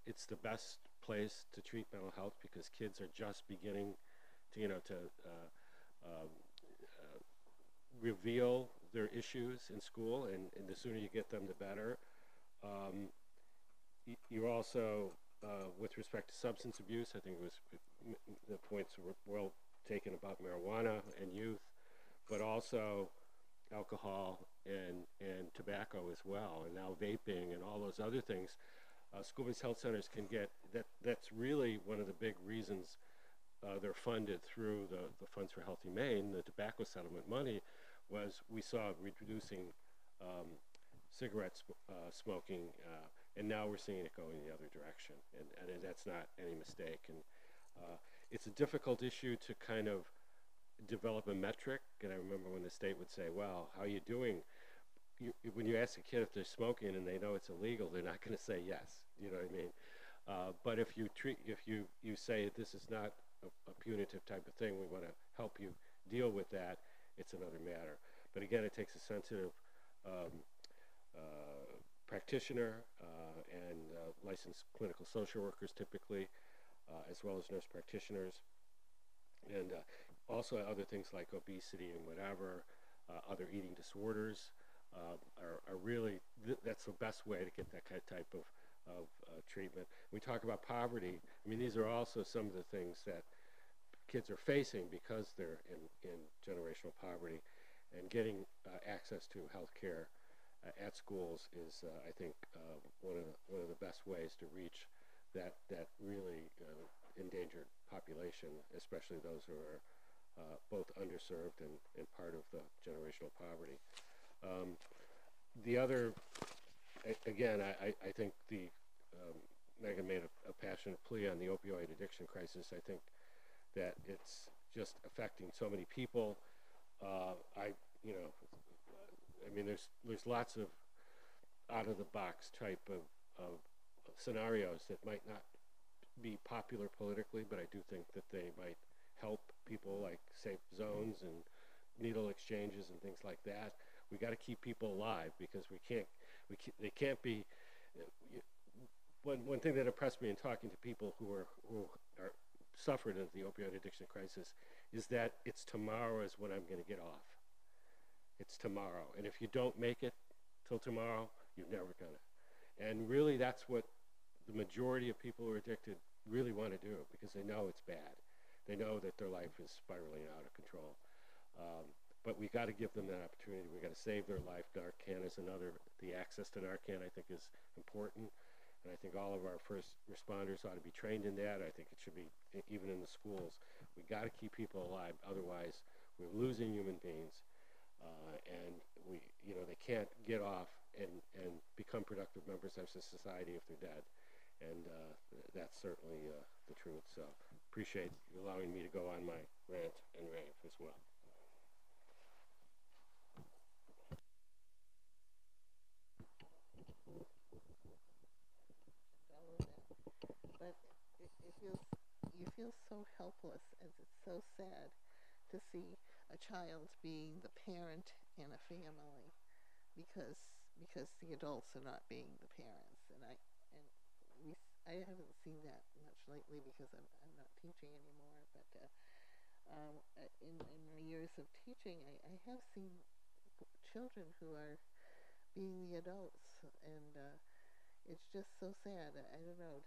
it's the best place to treat mental health because kids are just beginning to, you know, to reveal their issues in school, and the sooner you get them, the better. You also, with respect to substance abuse, I think it was the points were well taken about marijuana and youth, but also alcohol and tobacco as well, and now vaping and all those other things. School-based health centers can get, that's really one of the big reasons they're funded through the Funds for Healthy Maine. The tobacco settlement money was, we saw reducing cigarette smoking, and now we're seeing it going the other direction, and that's not any mistake. And it's a difficult issue to kind of develop a metric, and I remember when the state would say, well, how are you doing? When you ask a kid if they're smoking and they know it's illegal, they're not going to say yes, you know what I mean? But if you say this is not a punitive type of thing, we want to help you deal with that, it's another matter. But again, it takes a sensitive practitioner and licensed clinical social workers typically, as well as nurse practitioners, and also other things like obesity and whatever, other eating disorders are really, that's the best way to get that kind of type of treatment. We talk about poverty. I mean, these are also some of the things that kids are facing because they're in generational poverty, and getting access to health care at schools is, I think, one of the best ways to reach that really endangered population, especially those who are both underserved and part of the generational poverty. The other, again, I think Megan made a passionate plea on the opioid addiction crisis. I think that it's just affecting so many people. I mean, there's lots of out-of-the-box type of scenarios that might not be popular politically, but I do think that they might help people, like safe zones and needle exchanges and things like that. We got to keep people alive, because they can't be. One thing that impressed me in talking to people who are suffering of the opioid addiction crisis is that it's tomorrow is when I'm going to get off. It's tomorrow, and if you don't make it till tomorrow, you're never gonna. And really, that's what the majority of people who are addicted really want to do, because they know it's bad. They know that their life is spiraling out of control. But we got to give them that opportunity. We got to save their life. Narcan is another. The access to Narcan, I think, is important. And I think all of our first responders ought to be trained in that. I think it should be even in the schools. We got to keep people alive. Otherwise, we're losing human beings, and they can't get off and become productive members of society if they're dead. And that's certainly the truth. So appreciate you allowing me to go on my rant and rave as well. But you feel so helpless, as it's so sad to see a child being the parent in a family because the adults are not being the parents. And I haven't seen that much lately because I'm not teaching anymore. But in my years of teaching, I have seen children who are being the adults, and it's just so sad. I don't know,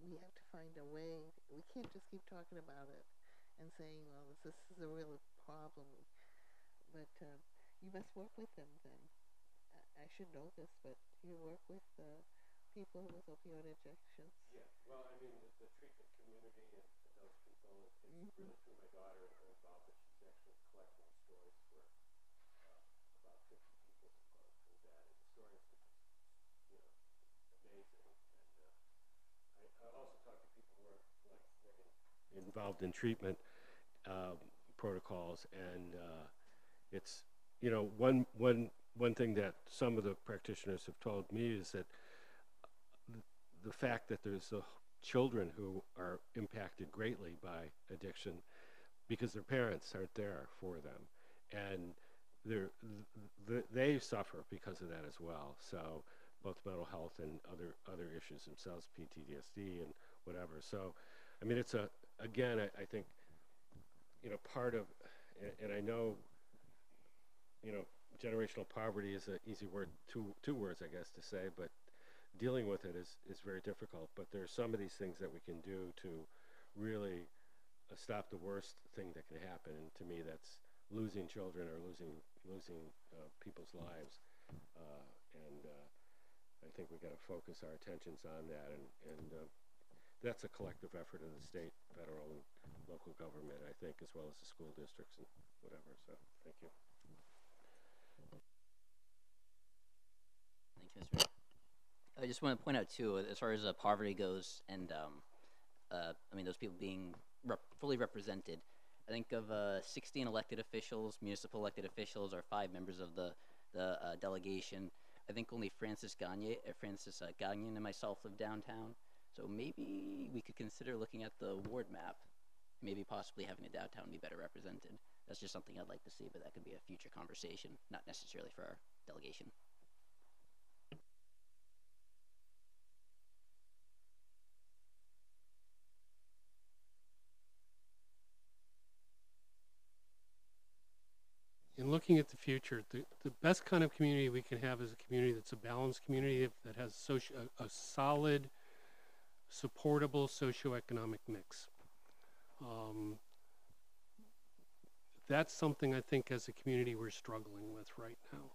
we have to find a way. We can't just keep talking about it and saying, well, this is a real problem. But you must work with them then. I should know this, but you work with people with opioid addictions? Yeah, well, I mean, the treatment community and those people, it's really through my daughter and her involvement. She's actually collecting stories for about 50 people who've gone through that. And the stories are just, amazing. And I also talk to people who are involved in treatment protocols, and it's one thing that some of the practitioners have told me is that the fact that there's children who are impacted greatly by addiction because their parents aren't there for them, and they suffer because of that as well. So both mental health and other issues themselves, PTSD and whatever. So, I mean, it's again, I think, part of, and I know, generational poverty is an easy word, two words, I guess, to say, but dealing with it is very difficult. But there are some of these things that we can do to really stop the worst thing that can happen. And to me, that's losing children or losing people's lives. And I think we got to focus our attentions on that, and that's a collective effort of the state, federal, and local government, I think, as well as the school districts and whatever. So, thank you. Thank you, Mr. Mayor. I just want to point out too, as far as poverty goes, and I mean those people being fully represented. I think of 16 elected officials, municipal elected officials, or 5 members of the delegation. I think only Francis Gagnon and myself live downtown. So maybe we could consider looking at the ward map, maybe possibly having a downtown be better represented. That's just something I'd like to see, but that could be a future conversation, not necessarily for our delegation. In looking looking at the future, the best kind of community we can have is a community that's a balanced community that has a solid, supportable socioeconomic mix. That's something I think as a community we're struggling with right now.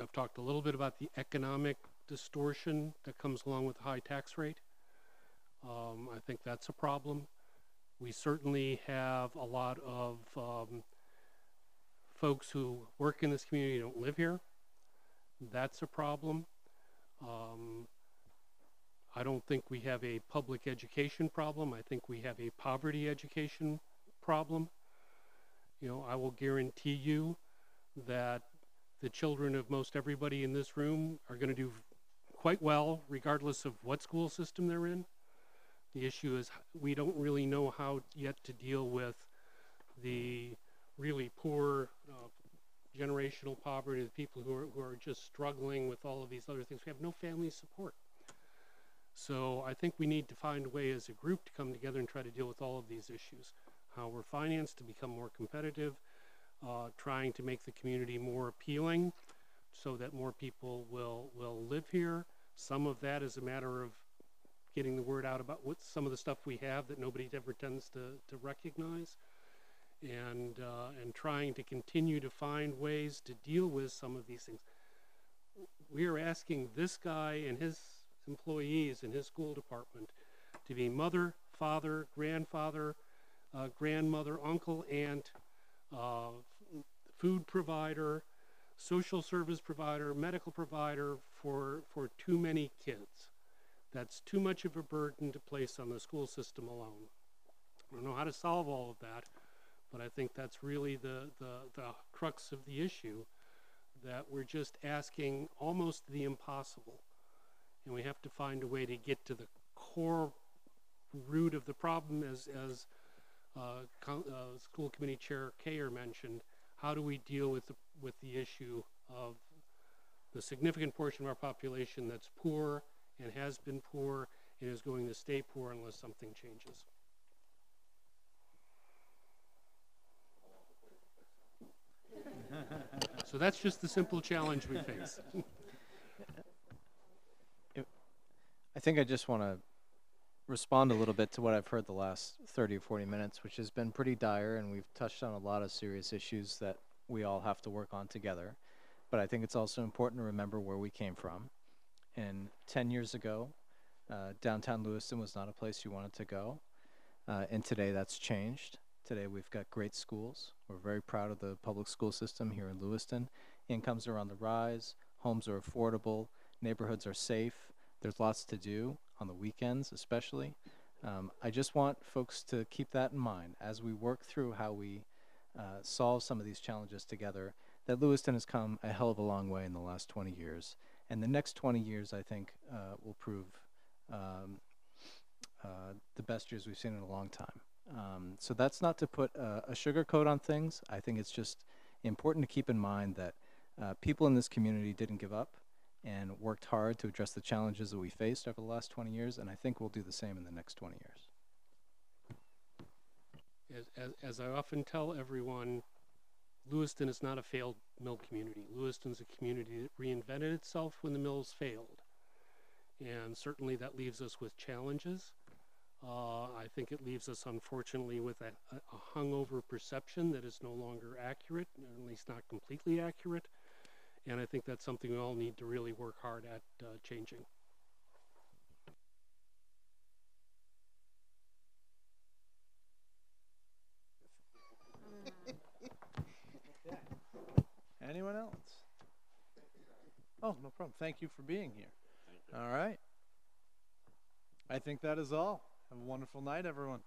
I've talked a little bit about the economic distortion that comes along with the high tax rate. I think that's a problem. We certainly have a lot of folks who work in this community don't live here. That's a problem. I don't think we have a public education problem. I think we have a poverty education problem. You know, I will guarantee you that the children of most everybody in this room are going to do quite well regardless of what school system they're in. The issue is we don't really know how yet to deal with the really poor generational poverty, the people who are just struggling with all of these other things. We have no family support. So I think we need to find a way as a group to come together and try to deal with all of these issues. How we're financed to become more competitive, trying to make the community more appealing so that more people will live here. Some of that is a matter of getting the word out about what some of the stuff we have that nobody ever tends to recognize, and trying to continue to find ways to deal with some of these things. We are asking this guy and his employees in his school department to be mother, father, grandfather, grandmother, uncle, aunt, food provider, social service provider, medical provider for too many kids. That's too much of a burden to place on the school system alone. I don't know how to solve all of that, but I think that's really the crux of the issue, that we're just asking almost the impossible. And we have to find a way to get to the core root of the problem, as School Committee Chair Kayer mentioned. How do we deal with the issue of the significant portion of our population that's poor and has been poor and is going to stay poor unless something changes? So that's just the simple challenge we face. I think I just want to respond a little bit to what I've heard the last 30 or 40 minutes, which has been pretty dire, and we've touched on a lot of serious issues that we all have to work on together. But I think it's also important to remember where we came from. And 10 years ago, downtown Lewiston was not a place you wanted to go. And today that's changed. Today we've got great schools. We're very proud of the public school system here in Lewiston. Incomes are on the rise. Homes are affordable. Neighborhoods are safe. There's lots to do on the weekends especially. I just want folks to keep that in mind as we work through how we solve some of these challenges together, that Lewiston has come a hell of a long way in the last 20 years. And the next 20 years, I think, will prove the best years we've seen in a long time. So that's not to put a sugar coat on things. I think it's just important to keep in mind that people in this community didn't give up and worked hard to address the challenges that we faced over the last 20 years, and I think we'll do the same in the next 20 years. As I often tell everyone, Lewiston is not a failed mill community. Lewiston's a community that reinvented itself when the mills failed. And certainly that leaves us with challenges. I think it leaves us, unfortunately, with a hungover perception that is no longer accurate, or at least not completely accurate. And I think that's something we all need to really work hard at changing. Anyone else? Oh, no problem. Thank you for being here. All right. I think that is all. Have a wonderful night, everyone.